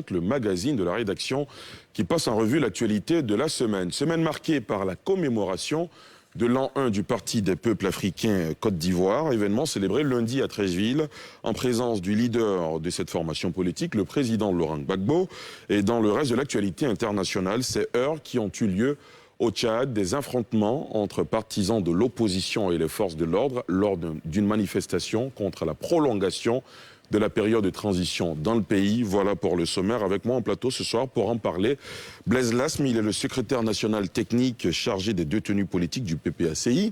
Le magazine de la rédaction qui passe en revue l'actualité de la semaine. Semaine marquée par la commémoration de l'an 1 du Parti des peuples africains Côte d'Ivoire, événement célébré lundi à Treichville en présence du leader de cette formation politique, le président Laurent Gbagbo. Et dans le reste de l'actualité internationale, ces heurts qui ont eu lieu au Tchad, des affrontements entre partisans de l'opposition et les forces de l'ordre lors d'une manifestation contre la prolongation de la période de transition dans le pays. Voilà pour le sommaire. Avec moi en plateau ce soir pour en parler, Blaise Lasme, il est le secrétaire national technique chargé des détenus politiques du PPACI.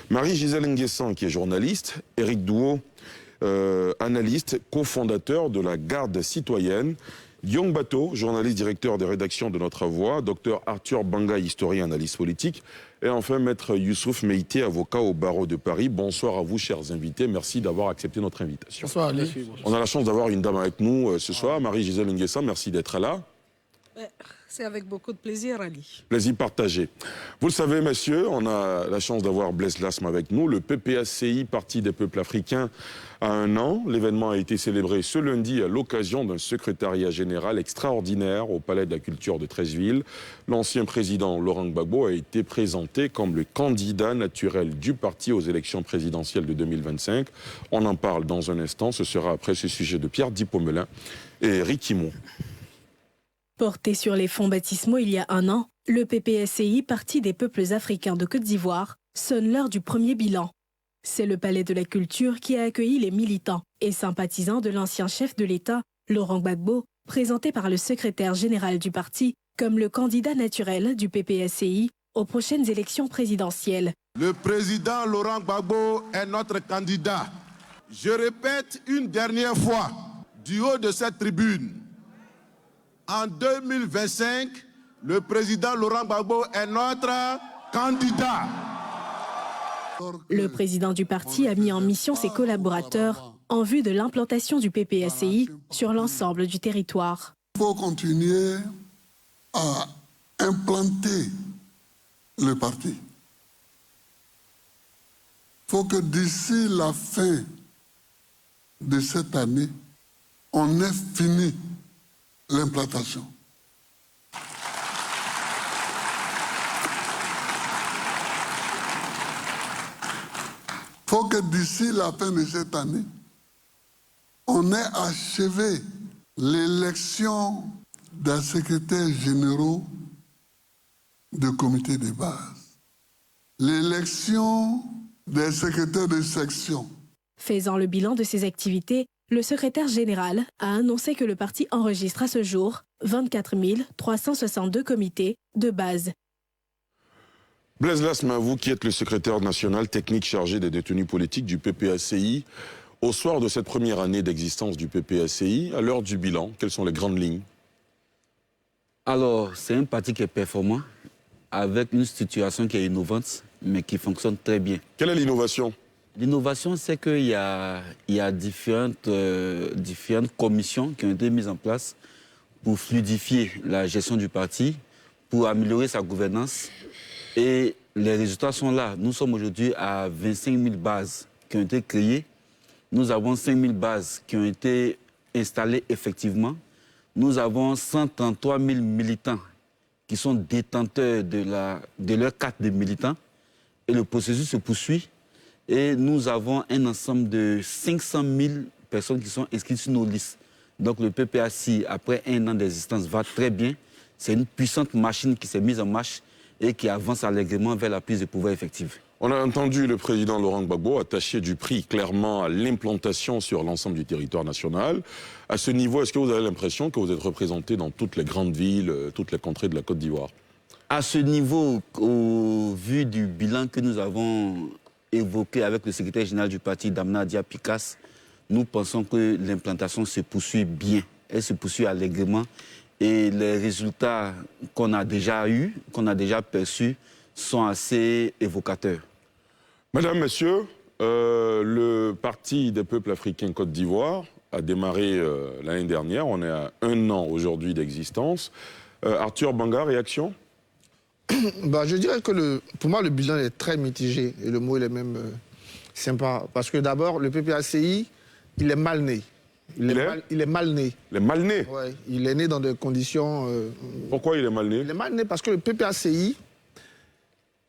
Marie-Gisèle Nguessan, qui est journaliste. Éric Douot, analyste, cofondateur de la Garde citoyenne. Guillaume Bateau, journaliste directeur des rédactions de Notre Voix. Docteur Arthur Banga, historien, analyste politique. Et enfin, maître Youssouf Meïté, avocat au barreau de Paris. Bonsoir à vous, chers invités. Merci d'avoir accepté notre invitation. Bonsoir, Ali. On a la chance d'avoir une dame avec nous ce soir, Marie-Gisèle Nguessan. Merci d'être là. C'est avec beaucoup de plaisir, Ali. Plaisir partagé. Vous le savez, messieurs, on a la chance d'avoir Blaise Lasme avec nous. Le PPACI, Parti des peuples africains, a 1 an. L'événement a été célébré ce lundi à l'occasion d'un secrétariat général extraordinaire au Palais de la Culture de Treichville. L'ancien président Laurent Gbagbo a été présenté comme le candidat naturel du parti aux élections présidentielles de 2025. On en parle dans un instant. Ce sera après ce sujet de Pierre Dipomelin et Eric Kimon. Porté sur les fonds baptismaux il y a 1 an, le PPACI, Parti des peuples africains de Côte d'Ivoire, sonne l'heure du premier bilan. C'est le Palais de la Culture qui a accueilli les militants et sympathisants de l'ancien chef de l'État, Laurent Gbagbo, présenté par le secrétaire général du parti comme le candidat naturel du PPACI aux prochaines élections présidentielles. Le président Laurent Gbagbo est notre candidat. Je répète une dernière fois, du haut de cette tribune, en 2025, le président Laurent Gbagbo est notre candidat. Le président du parti a mis en mission ses collaborateurs en vue de l'implantation du PPACI sur l'ensemble du territoire. Il faut continuer à implanter le parti. Il faut que d'ici la fin de cette année, on ait fini l'implantation. Il faut que d'ici la fin de cette année, on ait achevé l'élection des secrétaires généraux de comité de base, l'élection des secrétaires de section. Faisant le bilan de ses activités, le secrétaire général a annoncé que le parti enregistre à ce jour 24 362 comités de base. Blaise Lasme, vous qui êtes le secrétaire national technique chargé des détenus politiques du PPACI, au soir de cette première année d'existence du PPACI, à l'heure du bilan, quelles sont les grandes lignes? Alors, c'est un parti qui est performant, avec une situation qui est innovante, mais qui fonctionne très bien. Quelle est l'innovation? L'innovation, c'est qu'il y a différentes commissions qui ont été mises en place pour fluidifier la gestion du parti, pour améliorer sa gouvernance. Et les résultats sont là. Nous sommes aujourd'hui à 25 000 bases qui ont été créées. Nous avons 5 000 bases qui ont été installées effectivement. Nous avons 133 000 militants qui sont détenteurs de leur carte de militant. Et le processus se poursuit. Et nous avons un ensemble de 500 000 personnes qui sont inscrites sur nos listes. Donc le PPACI, après 1 an d'existence, va très bien. C'est une puissante machine qui s'est mise en marche et qui avance allègrement vers la prise de pouvoir effective. On a entendu le président Laurent Gbagbo attacher du prix clairement à l'implantation sur l'ensemble du territoire national. À ce niveau, est-ce que vous avez l'impression que vous êtes représenté dans toutes les grandes villes, toutes les contrées de la Côte d'Ivoire? À ce niveau, au vu du bilan que nous avons évoqué avec le secrétaire général du parti, Damna Dia Picasse, nous pensons que l'implantation se poursuit bien. Elle se poursuit allègrement. Et les résultats qu'on a déjà eus, qu'on a déjà perçus, sont assez évocateurs. Mesdames, Messieurs, le Parti des peuples africains Côte d'Ivoire a démarré l'année dernière. On est à 1 an aujourd'hui d'existence. Arthur Banga, réaction? Je dirais que pour moi, le bilan est très mitigé. Et le mot, il est même sympa. Parce que d'abord, le PPACI, il est mal né. Il est mal né. Il est mal né. Ouais, il est né dans des conditions... Pourquoi il est mal né? Il est mal né parce que le PPACI,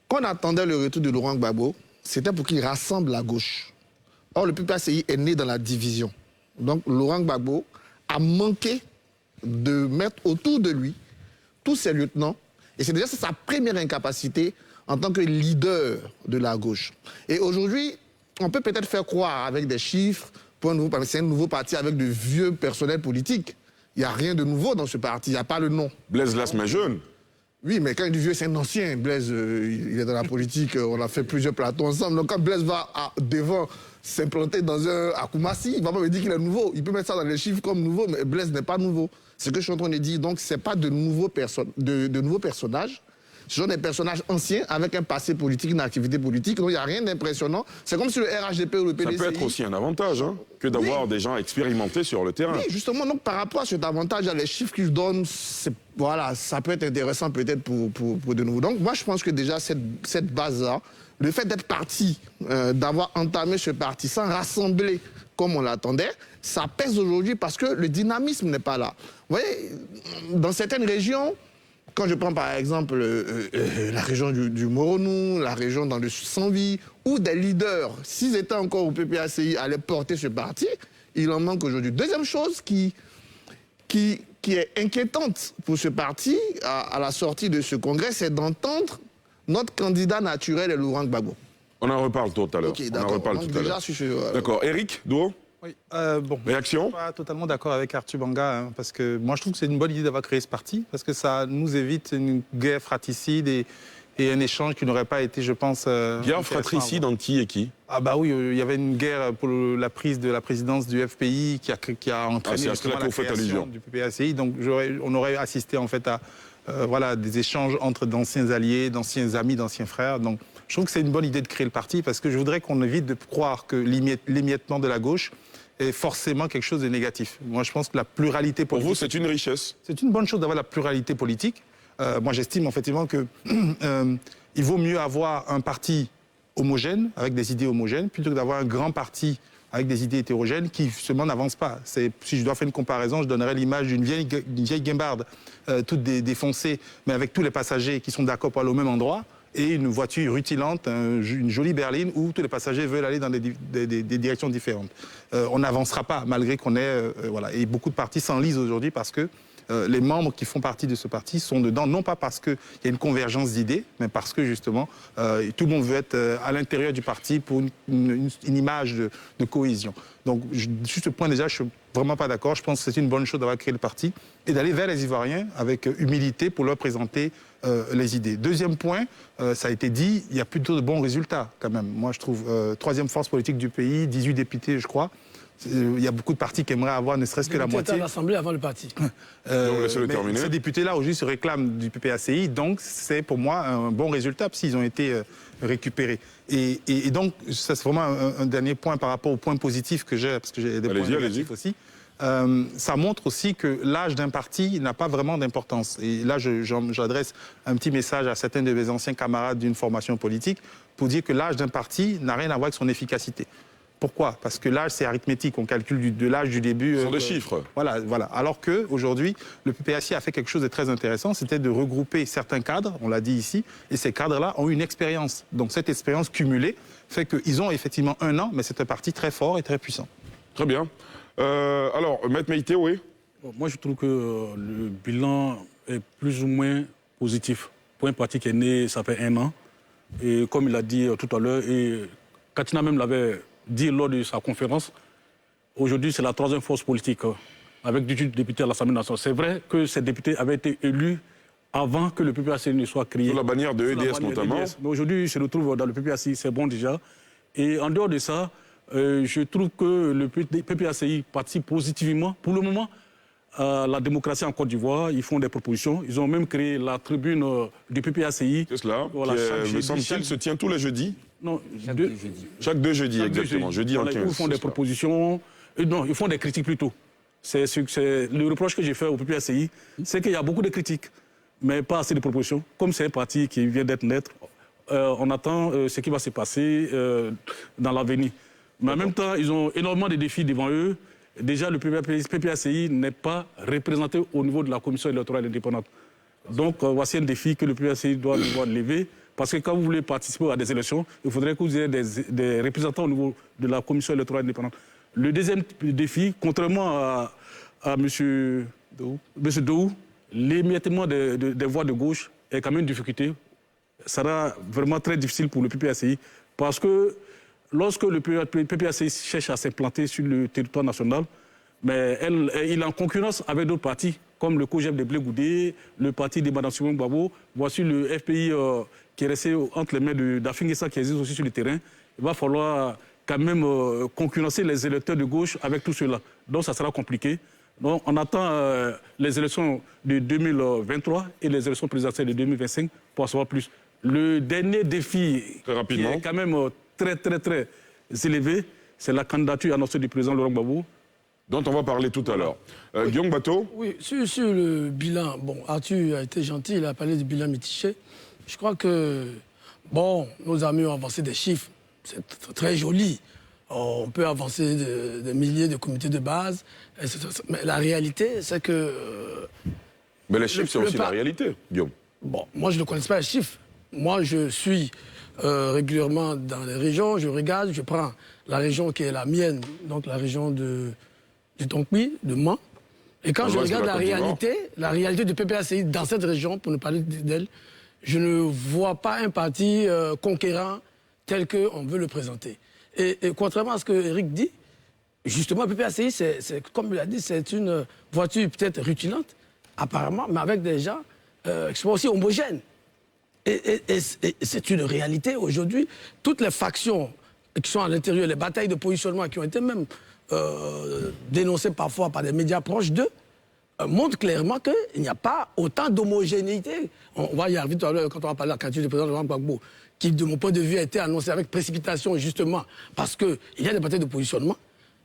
quand on attendait le retour de Laurent Gbagbo, c'était pour qu'il rassemble la gauche. Or, le PPACI est né dans la division. Donc, Laurent Gbagbo a manqué de mettre autour de lui tous ses lieutenants. Et c'est déjà sa première incapacité en tant que leader de la gauche. Et aujourd'hui, on peut peut-être faire croire avec des chiffres, c'est un nouveau parti avec de vieux personnels politiques. Il n'y a rien de nouveau dans ce parti, il n'y a pas le nom. Blaise Lasmin jeune. Oui, mais quand il dit vieux, c'est un ancien. Blaise, il est dans la politique, on a fait plusieurs plateaux ensemble. Donc quand Blaise va devant s'implanter dans à Koumassi, il ne va pas me dire qu'il est nouveau. Il peut mettre ça dans les chiffres comme nouveau, mais Blaise n'est pas nouveau. C'est ce que je suis en train de dire. Donc ce n'est pas de nouveaux personnages. Ce sont des personnages anciens avec un passé politique, une activité politique. Donc il n'y a rien d'impressionnant. C'est comme si le RHDP ou le PDCI... Ça peut être aussi un avantage que d'avoir des gens expérimentés sur le terrain. Oui, justement, donc, par rapport à cet avantage, les chiffres qu'ils donnent, voilà, ça peut être intéressant peut-être pour de nouveau. Donc moi, je pense que déjà, cette base-là, le fait d'être parti, d'avoir entamé ce parti sans rassembler comme on l'attendait, ça pèse aujourd'hui parce que le dynamisme n'est pas là. Vous voyez, dans certaines régions... Quand je prends par exemple la région du Moronou, la région dans le Sanvi, où des leaders, s'ils étaient encore au PPACI, allaient porter ce parti, il en manque aujourd'hui. Deuxième chose qui est inquiétante pour ce parti, à la sortie de ce congrès, c'est d'entendre notre candidat naturel, Laurent Gbagbo. On en reparle tout à l'heure. Okay, d'accord. Eric Douo. Oui, bon, réaction? Je ne suis pas totalement d'accord avec Arthur Banga, parce que moi je trouve que c'est une bonne idée d'avoir créé ce parti, parce que ça nous évite une guerre fratricide et un échange qui n'aurait pas été, je pense... guerre fratricide entre qui et qui? Ah bah oui, il y avait une guerre pour la prise de la présidence du FPI qui a entraîné justement la création du PPACI, donc on aurait assisté en fait à voilà, des échanges entre d'anciens alliés, d'anciens amis, d'anciens frères, donc je trouve que c'est une bonne idée de créer le parti, parce que je voudrais qu'on évite de croire que l'émiettement de la gauche est forcément quelque chose de négatif. Moi, je pense que la pluralité politique... Pour vous, c'est une richesse? C'est une bonne chose d'avoir la pluralité politique. Moi, j'estime effectivement qu'il vaut mieux avoir un parti homogène, avec des idées homogènes, plutôt que d'avoir un grand parti avec des idées hétérogènes qui, justement, n'avancent pas. Si je dois faire une comparaison, je donnerais l'image d'une vieille guimbarde, toute défoncée, mais avec tous les passagers qui sont d'accord pour aller au même endroit, et une voiture rutilante, une jolie berline où tous les passagers veulent aller dans des directions différentes. On n'avancera pas, malgré qu'on ait... voilà. Et beaucoup de partis s'enlisent aujourd'hui parce que les membres qui font partie de ce parti sont dedans, non pas parce qu'il y a une convergence d'idées, mais parce que, justement, tout le monde veut être à l'intérieur du parti pour une image de cohésion. Donc, sur ce point, déjà, je ne suis vraiment pas d'accord. Je pense que c'est une bonne chose d'avoir créé le parti et d'aller vers les Ivoiriens avec humilité pour leur présenter les idées. Deuxième point, ça a été dit, il y a plutôt de bons résultats, quand même. Moi, je trouve, troisième force politique du pays, 18 députés, je crois. Il y a beaucoup de partis qui aimeraient avoir ne serait-ce que la moitié. à l'Assemblée avant le parti. Ces députés-là aujourd'hui se réclament du PPACI, donc c'est pour moi un bon résultat s'ils ont été récupérés. Et donc, ça c'est vraiment un dernier point par rapport au point positif que j'ai, parce que j'ai des points négatifs aussi. Ça montre aussi que l'âge d'un parti n'a pas vraiment d'importance. Et là, j'adresse un petit message à certains de mes anciens camarades d'une formation politique pour dire que l'âge d'un parti n'a rien à voir avec son efficacité. Pourquoi? Parce que l'âge, c'est arithmétique. On calcule de l'âge du début. Ce sont des chiffres. Voilà. Alors qu'aujourd'hui, le PPACI a fait quelque chose de très intéressant, c'était de regrouper certains cadres, on l'a dit ici, et ces cadres-là ont une expérience. Donc cette expérience cumulée fait qu'ils ont effectivement 1 an, mais c'est un parti très fort et très puissant. Très bien. Alors, Maître Meïté, oui? Moi, je trouve que le bilan est plus ou moins positif. Pour un parti qui est né, ça fait 1 an. Et comme il a dit tout à l'heure, et Katina même l'avait dit lors de sa conférence, aujourd'hui, c'est la 3e force politique, avec 18 députés à l'Assemblée nationale. C'est vrai que ces députés avaient été élus avant que le PPACI ne soit créé. Sous la bannière de EDS notamment. Mais aujourd'hui, je le trouve dans le PPACI, c'est bon déjà. Et en dehors de ça, je trouve que le PPACI participe positivement, pour le moment, à la démocratie en Côte d'Ivoire. Ils font des propositions. Ils ont même créé la tribune du PPACI. C'est cela, voilà, me semble-t-il, se tient tous les jeudis. Non, chaque 2 jeudis, exactement. Jeudi en 15. Ils font des propositions. Non, ils font des critiques plutôt. C'est le reproche que j'ai fait au PPACI, c'est qu'il y a beaucoup de critiques, mais pas assez de propositions. Comme c'est un parti qui vient d'être naître, on attend ce qui va se passer dans l'avenir. Mais en même temps, ils ont énormément de défis devant eux. déjà le PPACI n'est pas représenté au niveau de la commission électorale indépendante. Donc voici un défi que le PPACI doit devoir lever, parce que quand vous voulez participer à des élections, il faudrait que vous ayez des représentants au niveau de la commission électorale indépendante. Le deuxième défi, contrairement à M. Dou, l'émiettement des voix de gauche est quand même une difficulté. Ça sera vraiment très difficile pour le PPACI, parce que lorsque le PPACI cherche à s'implanter sur le territoire national, mais il est en concurrence avec d'autres partis, comme le COJEP de Blé Goudé, le parti de Mme Simon Gbagbo. Voici le FPI qui est resté entre les mains d'Afin Guessa, qui existe aussi sur le terrain. Il va falloir quand même concurrencer les électeurs de gauche avec tout cela. Donc ça sera compliqué. Donc on attend les élections de 2023 et les élections présidentielles de 2025 pour en savoir plus. Le dernier défi qui est quand même très élevé, c'est la candidature annoncée du président Laurent Gbagbo, dont on va parler tout à l'heure. Guillaume Bateau. Oui, sur le bilan, bon, Arthur a été gentil, il a parlé du bilan mitigé. Je crois que, bon, nos amis ont avancé des chiffres, c'est très joli. On peut avancer des milliers de comités de base, mais la réalité, c'est que... Mais les chiffres, c'est aussi la réalité, Guillaume. Bon, moi, je ne connais pas les chiffres. Moi, je suis régulièrement dans les régions, je regarde, je prends la région qui est la mienne, donc la région du Tonkpi, de Mans. Et quand je regarde la réalité du PPACI dans cette région, pour ne parler d'elle, je ne vois pas un parti conquérant tel qu'on veut le présenter. Et contrairement à ce que Eric dit, justement, le PPACI, comme il a dit, c'est une voiture peut-être rutilante, apparemment, mais avec des gens qui sont aussi homogènes. Et c'est une réalité aujourd'hui. Toutes les factions qui sont à l'intérieur, les batailles de positionnement qui ont été même dénoncées parfois par des médias proches d'eux, montrent clairement qu'il n'y a pas autant d'homogénéité. On va y arriver tout à l'heure quand on va parler de la candidature du président Laurent Gbagbo, qui, de mon point de vue, a été annoncée avec précipitation, justement, parce qu'il y a des batailles de positionnement.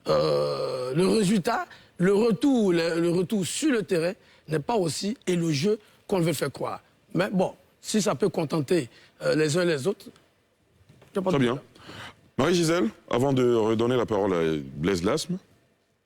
Le résultat, le retour sur le terrain n'est pas aussi élogieux qu'on veut faire croire. Mais bon, si ça peut contenter les uns et les autres, très bien. Marie-Gisèle, avant de redonner la parole à Blaise Lasme.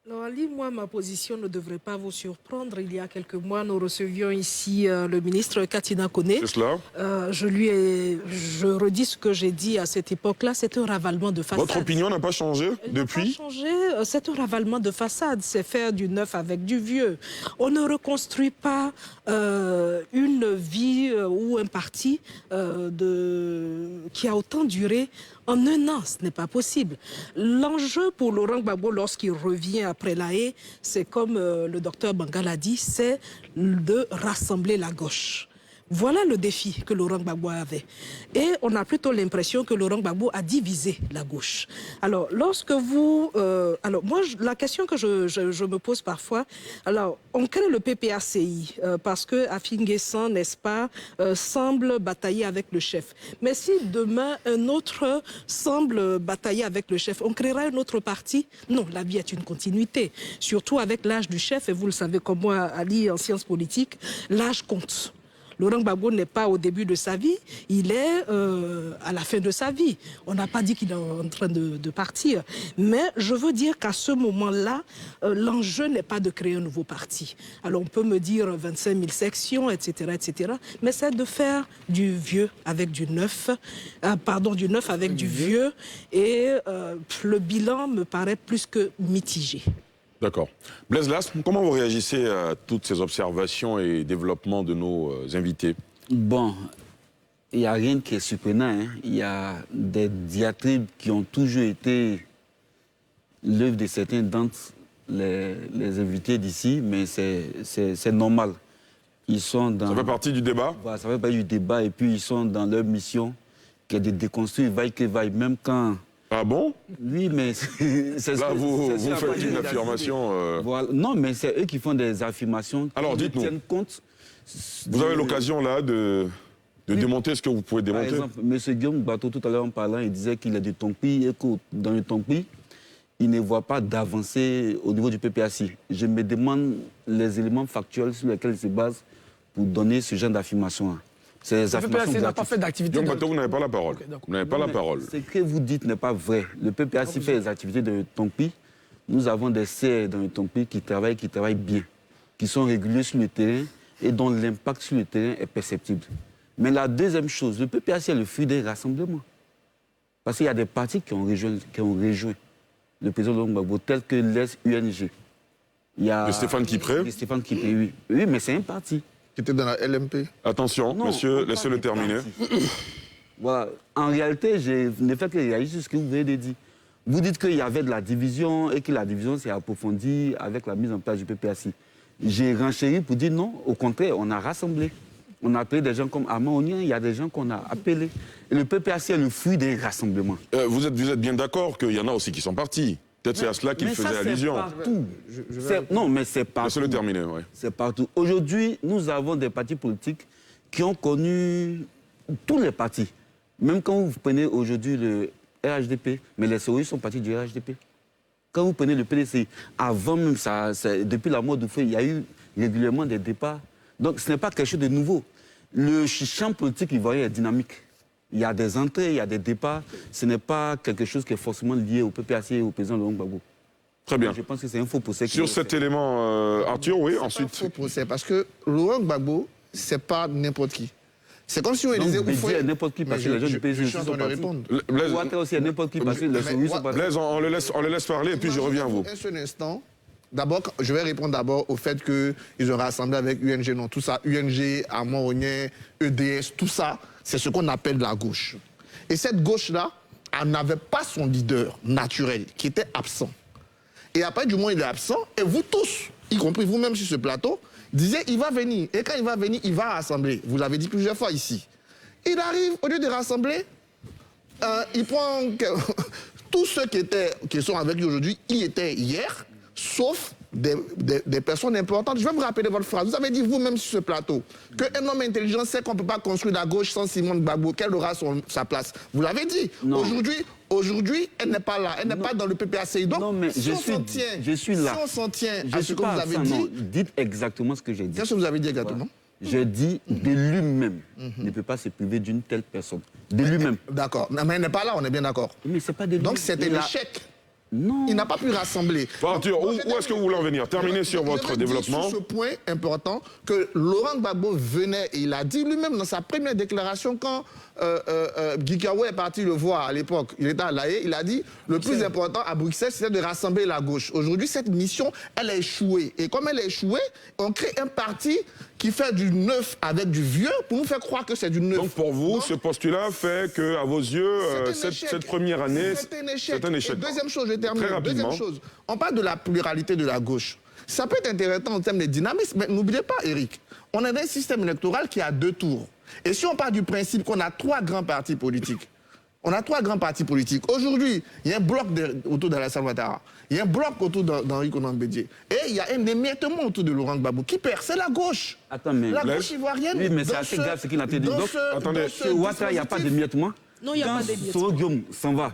Alors Ali, moi, ma position ne devrait pas vous surprendre. Il y a quelques mois, nous recevions ici le ministre Katina Koné. C'est cela. Je redis ce que j'ai dit à cette époque-là, c'est un ravalement de façade. Votre opinion n'a pas changé depuis ? n'a pas changé, c'est un ravalement de façade, c'est faire du neuf avec du vieux. On ne reconstruit pas une vie ou un parti qui a autant duré en un an, ce n'est pas possible. L'enjeu pour Laurent Gbagbo, lorsqu'il revient après la haie, c'est comme le docteur Bangal a dit, c'est de rassembler la gauche. Voilà le défi que Laurent Gbagbo avait. Et on a plutôt l'impression que Laurent Gbagbo a divisé la gauche. Alors, lorsque vous... la question que je me pose parfois, alors, on crée le PPACI parce que Afin Guessa, n'est-ce pas, semble batailler avec le chef. Mais si demain, un autre semble batailler avec le chef, on créera un autre parti? Non, la vie est une continuité. Surtout avec l'âge du chef, et vous le savez comme moi, Ali, en sciences politiques, l'âge compte. Laurent Gbagbo n'est pas au début de sa vie, il est à la fin de sa vie. On n'a pas dit qu'il est en train de partir. Mais je veux dire qu'à ce moment-là, l'enjeu n'est pas de créer un nouveau parti. Alors on peut me dire 25 000 sections, etc. Mais c'est de faire du vieux avec du neuf, du neuf avec du vieux. Et le bilan me paraît plus que mitigé. D'accord. Blaise Lasme, comment vous réagissez à toutes ces observations et développements de nos invités? Bon, il n'y a rien qui est surprenant. Hein. Il y a des diatribes qui ont toujours été l'œuvre de certains d'entre les invités d'ici, mais c'est normal. Ils sont dans... Ça fait partie du débat? Voilà, ça fait partie du débat, et puis ils sont dans leur mission qui est de déconstruire vaille que vaille, même quand... Ah bon? Oui, mais c'est là, vous faites une affirmation. Voilà. Non, mais c'est eux qui font des affirmations. Alors, dites-nous. Tiennent compte. Vous avez l'occasion là de démonter ce que vous pouvez démonter. Par exemple, M. Guillaume Bateau, tout à l'heure en parlant, il disait qu'il est du Tonkpi et que dans le Tonkpi, il ne voit pas d'avancée au niveau du PPACI. Je me demande les éléments factuels sur lesquels il se base pour donner ce genre d'affirmation. Le PPACI n'a pas fait d'activité. Guillaume Bateau, vous n'avez pas la parole. Okay, vous n'avez pas la parole. Ce que vous dites n'est pas vrai. Le PPACI fait des activités de Tonkpi. nous avons des serres dans le Tompi qui travaillent bien, qui sont réguliers sur le terrain et dont l'impact sur le terrain est perceptible. Mais la deuxième chose, le PPAC est le fruit des rassemblements. Parce qu'il y a des partis qui ont rejoint le président Laurent Gbagbo, tels que l'UNG. Il y a Stéphane Kipré. Stéphane Kipré, oui. Oui, mais c'est un parti. Qui était dans la LMP. Attention, Non, monsieur, laissez-le terminer. Voilà. En réalité, je ne fais que réagir sur ce que vous venez de dire. Vous dites qu'il y avait de la division et que la division s'est approfondie avec la mise en place du PPAC. J'ai renchéri pour dire non, au contraire, on a rassemblé. On a appelé des gens comme Armand Onien, il y a des gens qu'on a appelés. Et le PPAC est le fruit des rassemblements. Vous êtes bien d'accord qu'il y en a aussi qui sont partis. Peut-être c'est à cela qu'il faisait allusion. Partout. Non, mais c'est partout. Laissez-le terminer, oui. C'est partout. Aujourd'hui, nous avons des partis politiques qui ont connu tous les partis. Même quand vous prenez aujourd'hui le RHDP, mais les SOI sont partis du RHDP. Quand vous prenez le PDCI, avant même ça, depuis la mort du feu, il y a eu régulièrement des départs. Donc ce n'est pas quelque chose de nouveau. Le champ politique ivoirien est dynamique. Il y a des entrées, il y a des départs. Ce n'est pas quelque chose qui est forcément lié au PPAC et au président Laurent Gbagbo. Très bien. Je pense que c'est un faux procès. Sur cet élément, Arthur, oui, ensuite. C'est un faux procès, parce que Laurent Gbagbo, c'est pas n'importe qui. C'est comme si on disait... Bédier est n'importe qui, parce que les gens du PSG aussi sont partis. Ouattara aussi est n'importe qui, parce que les souris sont partis. Blaise, on le laisse parler, et puis je reviens à vous. Un seul instant. D'abord, je vais répondre d'abord au fait qu'ils ont rassemblé avec UNG. Non, tout ça, UNG, Armand Onien, EDS, tout ça, c'est ce qu'on appelle la gauche. Et cette gauche-là, elle n'avait pas son leader naturel, qui était absent. Et après, du moment où il est absent, et vous tous, y compris vous-même sur ce plateau, disiez, il va venir. Et quand il va venir, il va rassembler. Vous l'avez dit plusieurs fois ici. Il arrive, au lieu de rassembler, il prend tous ceux qui sont avec lui aujourd'hui, y étaient hier, sauf des personnes importantes. Je vais vous rappeler votre phrase. Vous avez dit vous-même sur ce plateau qu'un homme intelligent sait qu'on ne peut pas construire la gauche sans Simone Gbagbo, qu'elle aura sa place. Vous l'avez dit. Aujourd'hui, elle n'est pas là. Elle n'est pas dans le PPACI. Donc, non, mais si je suis là. Si on s'en tient à ce que vous avez dit... Dites exactement ce que j'ai dit. Qu'est-ce que vous avez dit exactement? J'ai dit de lui-même ne peut pas se priver d'une telle personne. De lui-même. D'accord. Mais elle n'est pas là, on est bien d'accord. Mais c'est pas de lui. Donc c'était l'échec. Non. Il n'a pas pu rassembler. Bon, Arthur, où est-ce que vous voulez en venir? Terminez sur votre développement. Sur ce point important, que Laurent Gbagbo venait, et il a dit lui-même dans sa première déclaration, quand Guy Kaoué est parti le voir à l'époque, il était à La Haye, il a dit le plus important à Bruxelles, c'était de rassembler la gauche. Aujourd'hui, cette mission, elle a échoué. Et comme elle a échoué, on crée un parti qui fait du neuf avec du vieux pour nous faire croire que c'est du neuf. Donc pour vous, ce postulat fait que, à vos yeux, cette première année, c'est un échec. Et deuxième chose, je termine. Très rapidement. Deuxième chose, on parle de la pluralité de la gauche. Ça peut être intéressant en termes de dynamisme, mais n'oubliez pas, Eric, on a un système électoral qui a 2 tours. Et si on part du principe qu'on a 3 grands partis politiques, aujourd'hui, il y a un bloc autour d'Alassane Ouattara, il y a un bloc autour d'Henri Konan Bédié, et il y a un émiettement autour de Laurent Gbagbo. Qui perd? C'est la gauche. Attends, mais... La gauche ivoirienne... Oui, mais c'est assez grave ce qu'il a dit. Donc, attendez, chez Ouattara, il n'y a pas d'émiettement. Non, il n'y a pas d'émiettement. Quand Soro Guillaume s'en va,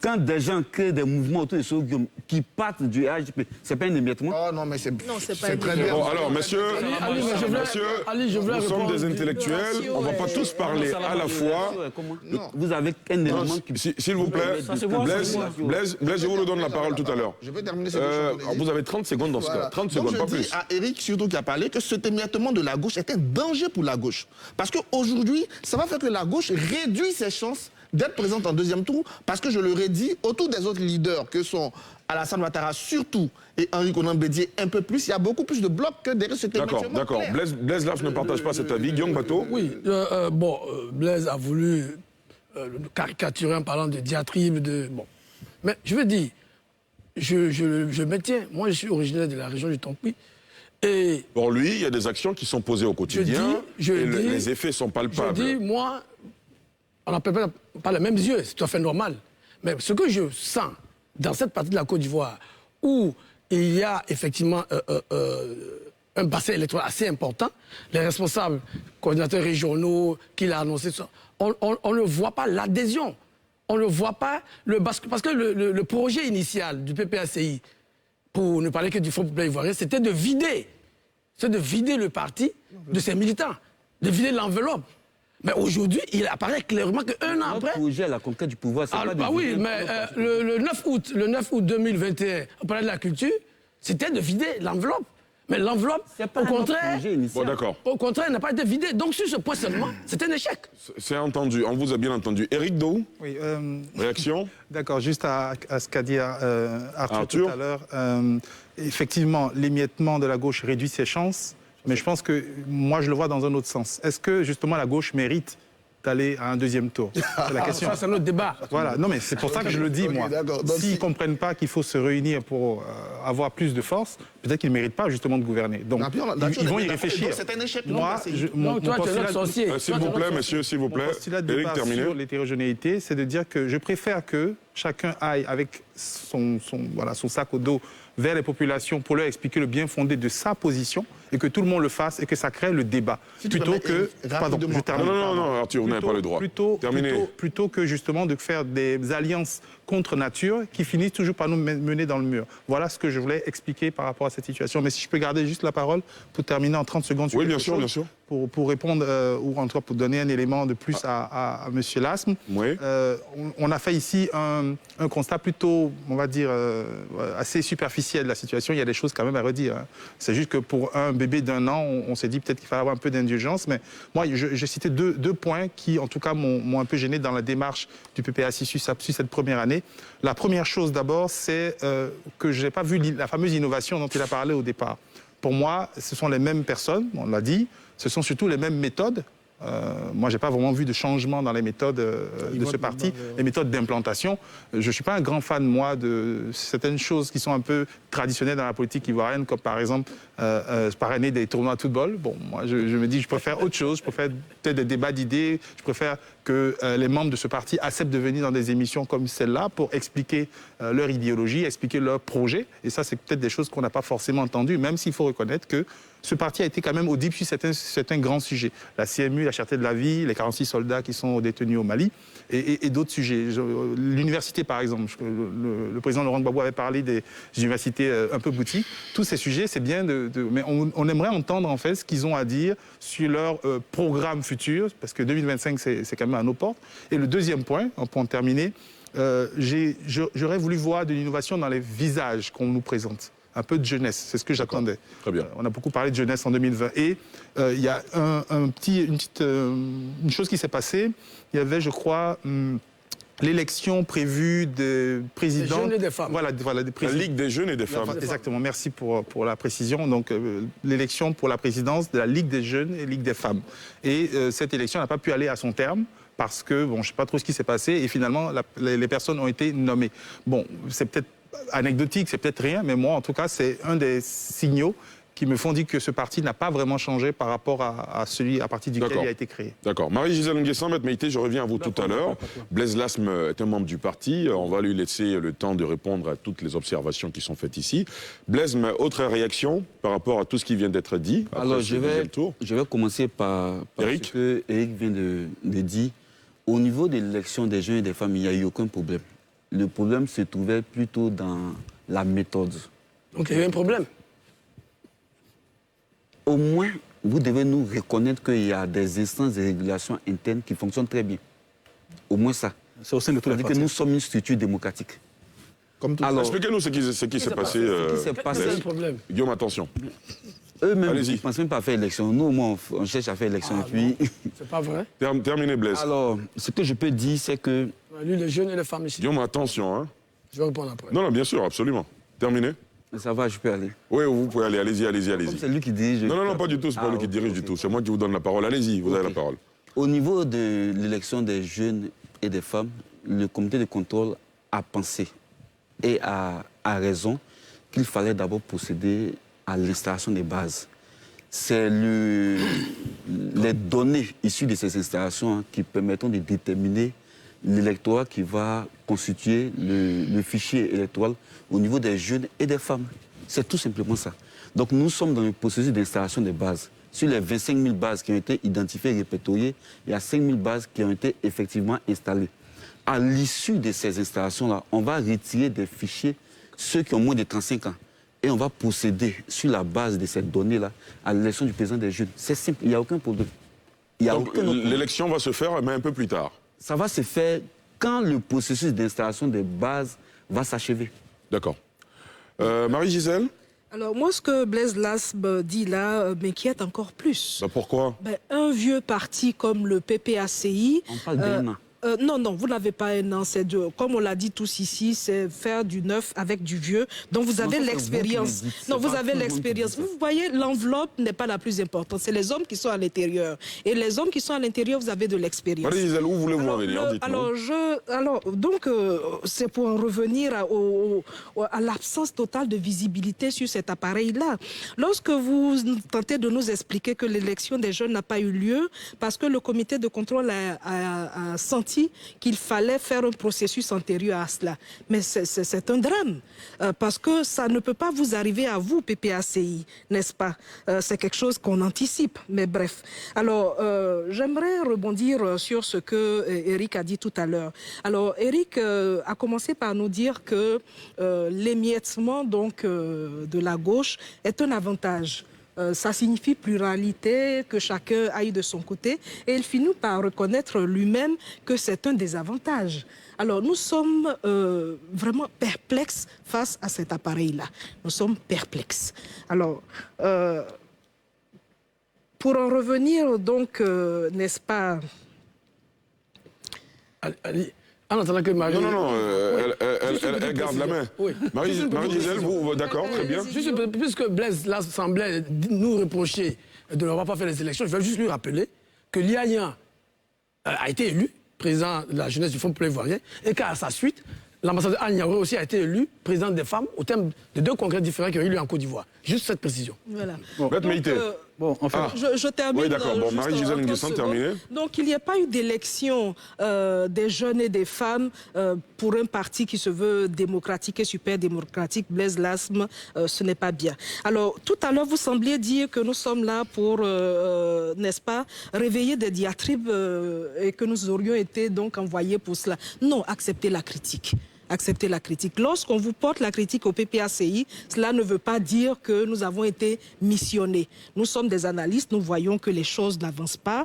quand des gens créent des mouvements autour de Soro Guillaume qui partent du RHDP, c'est pas un émiettement? Oh non, mais c'est pas très bien. Bon, alors, messieurs, nous sommes des intellectuels, on ne va pas tous parler à la fois. Vous avez un élément qui... S'il vous plaît, Blaise, je vous le donne la parole tout à l'heure. Je vais terminer vous avez 30 secondes dans ce cas, 30 secondes, pas plus. Je dis à Eric, surtout qui a parlé, que cet émiettement de la gauche est un danger pour la gauche. Parce qu'aujourd'hui, ça va faire que la gauche réduit ses chances d'être présente en deuxième tour, parce que je le redis, autour des autres leaders que sont Alassane Ouattara surtout et Henri Konan Bédié un peu plus, il y a beaucoup plus de blocs que derrière ce émiettement. D'accord. Blaise Laffe ne partage pas cet avis. Guillaume Bateau? Oui, Blaise a voulu le caricaturer en parlant de diatribe, bon. Mais je veux dire, je maintiens, moi je suis originaire de la région du Tompi, et... Pour lui, il y a des actions qui sont posées au quotidien, les effets sont palpables. Je dis, moi... On n'appelle pas les mêmes yeux, c'est tout à fait normal. Mais ce que je sens dans cette partie de la Côte d'Ivoire, où il y a effectivement un bassin électoral assez important, les responsables, coordinateurs régionaux, qui l'ont annoncé, on ne voit pas l'adhésion. On ne voit pas le basculement. Parce que le projet initial du PPACI, pour ne parler que du Front populaire ivoirien, c'était de vider le parti de ses militants, de vider l'enveloppe. Mais aujourd'hui, il apparaît clairement qu'un an après... Le projet à la conquête du pouvoir, c'est pas de oui, mais le 9 août 2021, on parlait de la culture, c'était de vider l'enveloppe. Mais l'enveloppe, au contraire, Bon, d'accord. au contraire, n'a pas été vidée. Donc sur ce point seulement, c'est un échec. C'est entendu, on vous a bien entendu. Éric Dou, Oui, réaction? d'accord, juste à ce qu'a dit Arthur tout à l'heure. Effectivement, l'émiettement de la gauche réduit ses chances, mais je pense que moi, je le vois dans un autre sens. Est-ce que, justement, la gauche mérite d'aller à un deuxième tour? C'est la question. Ça, c'est notre débat. Voilà, non, mais c'est pour ça que je le dis, moi. S'ils ne comprennent pas qu'il faut se réunir pour avoir plus de force, peut-être qu'ils ne méritent pas, justement, de gouverner. Donc, ils vont y réfléchir. C'est un échec. Moi, Donc, toi, tu es notre sorcier. S'il vous plaît, messieurs, s'il vous plaît. Mon postulat de Éric, départ terminé. sur l'hétérogénéité, c'est de dire que je préfère que chacun aille avec son sac au dos vers les populations pour leur expliquer le bien fondé de sa position et que tout le monde le fasse et que ça crée le débat. plutôt que... Pardon, je termine. Non, Arthur, vous n'avez pas le droit. Plutôt que justement de faire des alliances contre nature qui finissent toujours par nous mener dans le mur. Voilà ce que je voulais expliquer par rapport à cette situation. Mais si je peux garder juste la parole pour terminer en 30 secondes sur Oui, quelque bien sûr, chose, bien sûr. pour répondre, ou en tout cas pour donner un élément de plus à M. Lasme. Oui. On a fait ici un constat plutôt, on va dire, assez superficiel de la situation. Il y a des choses quand même à redire. Hein. C'est juste que pour un bébé d'1 an, on s'est dit peut-être qu'il fallait avoir un peu d'indulgence. Mais moi, j'ai cité deux points qui, en tout cas, m'ont un peu gêné dans la démarche du PPAC sur cette première année. La première chose d'abord, c'est que je n'ai pas vu la fameuse innovation dont il a parlé au départ. Pour moi, ce sont les mêmes personnes, on l'a dit, ce sont surtout les mêmes méthodes. Moi, je n'ai pas vraiment vu de changement dans les méthodes de ce parti, les méthodes d'implantation. Je ne suis pas un grand fan, moi, de certaines choses qui sont un peu traditionnelles dans la politique ivoirienne, comme par exemple parrainer des tournois de football. Bon, moi, je me dis, je préfère autre chose, je préfère peut-être des débats d'idées, je préfère que les membres de ce parti acceptent de venir dans des émissions comme celle-là pour expliquer leur idéologie, expliquer leur projet. Et ça, c'est peut-être des choses qu'on n'a pas forcément entendues, même s'il faut reconnaître que ce parti a été quand même audible sur certains grands sujets. La CMU, la cherté de la vie, les 46 soldats qui sont détenus au Mali et d'autres sujets. L'université, par exemple, le président Laurent Gbagbo avait parlé des universités un peu boutiques. Tous ces sujets, c'est bien mais on aimerait entendre en fait ce qu'ils ont à dire sur leur programme futur, parce que 2025, c'est quand même à nos portes. Et le deuxième point, pour en terminer, j'aurais voulu voir de l'innovation dans les visages qu'on nous présente. Un peu de jeunesse, c'est ce que j'attendais. Très bien. On a beaucoup parlé de jeunesse en 2020. Et il y a une chose qui s'est passée. Il y avait, je crois, l'élection prévue des présidents... Des jeunes et des femmes. Voilà, des présidents. La Ligue des jeunes et des femmes. Exactement, merci pour la précision. Donc, l'élection pour la présidence de la Ligue des jeunes et Ligue des femmes. Et cette élection n'a pas pu aller à son terme parce que, bon, je ne sais pas trop ce qui s'est passé. Et finalement, les personnes ont été nommées. Bon, c'est peut-être anecdotique, c'est peut-être rien, mais moi, en tout cas, c'est un des signaux qui me font dire que ce parti n'a pas vraiment changé par rapport à celui à partir duquel il a été créé. D'accord. Marie-Gisèle Nguessan, Maître Meïté, je reviens à vous tout à l'heure. Blaise Lasme est un membre du parti. On va lui laisser le temps de répondre à toutes les observations qui sont faites ici. Blaise, autre réaction par rapport à tout ce qui vient d'être dit? Alors, je vais commencer par ce que Éric vient de dire. Au niveau de l'élection des jeunes et des femmes, il n'y a eu aucun problème. Le problème se trouvait plutôt dans la méthode. Donc il y a eu un problème. Au moins, vous devez nous reconnaître qu'il y a des instances de régulation interne qui fonctionnent très bien. Au moins ça. C'est au sein de tous les partis. Que nous sommes une structure démocratique. Alors, expliquez-nous ce qui s'est passé. C'est le problème. Guillaume, attention. Eux-mêmes, ils ne pensent même pas à faire élection. Nous, au moins, on cherche à faire élection. Et puis... C'est pas vrai. Terminez, Blaise. Alors, ce que je peux dire, c'est que... Lui, les jeunes et les femmes ici. Guillaume, attention. Hein. Je vais répondre après. Non, bien sûr, absolument. Terminez. Ça va, je peux aller. Oui, vous pouvez aller. Allez-y. C'est lui qui dirige. Non, pas du tout. C'est pas lui qui dirige du tout. C'est moi qui vous donne la parole. Allez-y, vous avez la parole. Au niveau de l'élection des jeunes et des femmes, le comité de contrôle a pensé et a raison qu'il fallait d'abord procéder à l'installation des bases. C'est les données issues de ces installations qui permettront de déterminer l'électorat qui va constituer le fichier électoral au niveau des jeunes et des femmes. C'est tout simplement ça. Donc nous sommes dans le processus d'installation des bases. Sur les 25 000 bases qui ont été identifiées et répertoriées, il y a 5 000 bases qui ont été effectivement installées. À l'issue de ces installations-là, on va retirer des fichiers ceux qui ont moins de 35 ans. Et on va procéder, sur la base de ces données-là, à l'élection du président des jeunes. C'est simple, il n'y a aucun problème. Il y a Donc aucun autre- l'élection va se faire, mais un peu plus tard. Ça va se faire quand le processus d'installation des bases va s'achever. D'accord. Marie-Gisèle, Alors moi, ce que Blaise Lasme dit là m'inquiète encore plus. bah pourquoi? Un vieux parti comme le PPACI... On parle d'un an. Non, vous n'avez pas un an. Comme on l'a dit tous ici, c'est faire du neuf avec du vieux. Donc vous avez l'expérience. Non, vous avez l'expérience. Vous voyez, l'enveloppe n'est pas la plus importante. C'est les hommes qui sont à l'intérieur. Et les hommes qui sont à l'intérieur, vous avez de l'expérience. Marie-Gisèle, où voulez-vous en venir? C'est pour en revenir à l'absence totale de visibilité sur cet appareil-là. Lorsque vous tentez de nous expliquer que l'élection des jeunes n'a pas eu lieu parce que le comité de contrôle a senti qu'il fallait faire un processus antérieur à cela. Mais c'est un drame, parce que ça ne peut pas vous arriver à vous, PPACI, n'est-ce pas? C'est quelque chose qu'on anticipe, mais bref. Alors, j'aimerais rebondir sur ce que Eric a dit tout à l'heure. Alors, Eric a commencé par nous dire que l'émiettement donc, de la gauche est un avantage. Ça signifie pluralité, que chacun aille de son côté. Et il finit par reconnaître lui-même que c'est un désavantage. Alors nous sommes vraiment perplexes face à cet appareil-là. Nous sommes perplexes. Alors, pour en revenir donc, n'est-ce pas... Allez. En attendant que Marie... Non, elle garde la main. Oui. Marie-Gisèle, vous, d'accord, très bien. Juste puisque Blaise là, semblait nous reprocher de n'avoir pas fait les élections, je vais juste lui rappeler que Liayan a été élu président de la jeunesse du Fonds populaire ivoirien et qu'à sa suite, l'ambassadeur Anne Yaouré aussi a été élu président des femmes au terme de 2 congrès différents qui ont eu lieu en Côte d'Ivoire. Juste cette précision. Voilà. Maître Meïté. Bon, enfin, je termine. Oui, d'accord. Bon, juste Marie-Gisèle en 30 Nguessan, secondes. terminé. Donc, il n'y a pas eu d'élection des jeunes et des femmes pour un parti qui se veut démocratique et super démocratique. Blaise Lasme, ce n'est pas bien. Alors, tout à l'heure, vous sembliez dire que nous sommes là pour, n'est-ce pas, réveiller des diatribes et que nous aurions été donc envoyés pour cela. Non, acceptez la critique. Accepter la critique. Lorsqu'on vous porte la critique au PPACI, cela ne veut pas dire que nous avons été missionnés. Nous sommes des analystes, nous voyons que les choses n'avancent pas,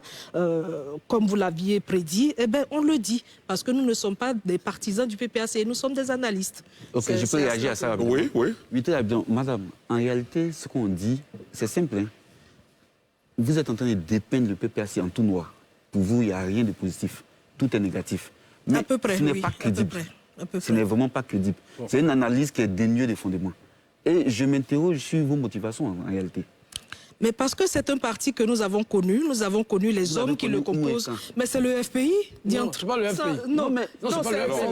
comme vous l'aviez prédit, eh bien on le dit, parce que nous ne sommes pas des partisans du PPACI, nous sommes des analystes. Ok, je peux réagir à ça. Oui. Madame, en réalité, ce qu'on dit, c'est simple. Hein. Vous êtes en train de dépeindre le PPACI en tout noir. Pour vous, il n'y a rien de positif. Tout est négatif. Mais à peu près, ce n'est oui, pas crédible. à peu Ce près. n'est vraiment pas crédible. Bon. C'est une analyse qui est dénuée de fondements. Et je m'interroge sur vos motivations en réalité. Mais parce que c'est un parti que nous avons connu les hommes qui le composent. Mais c'est le FPI, non, c'est pas le FPI. Non, mais c'est pas le FPI.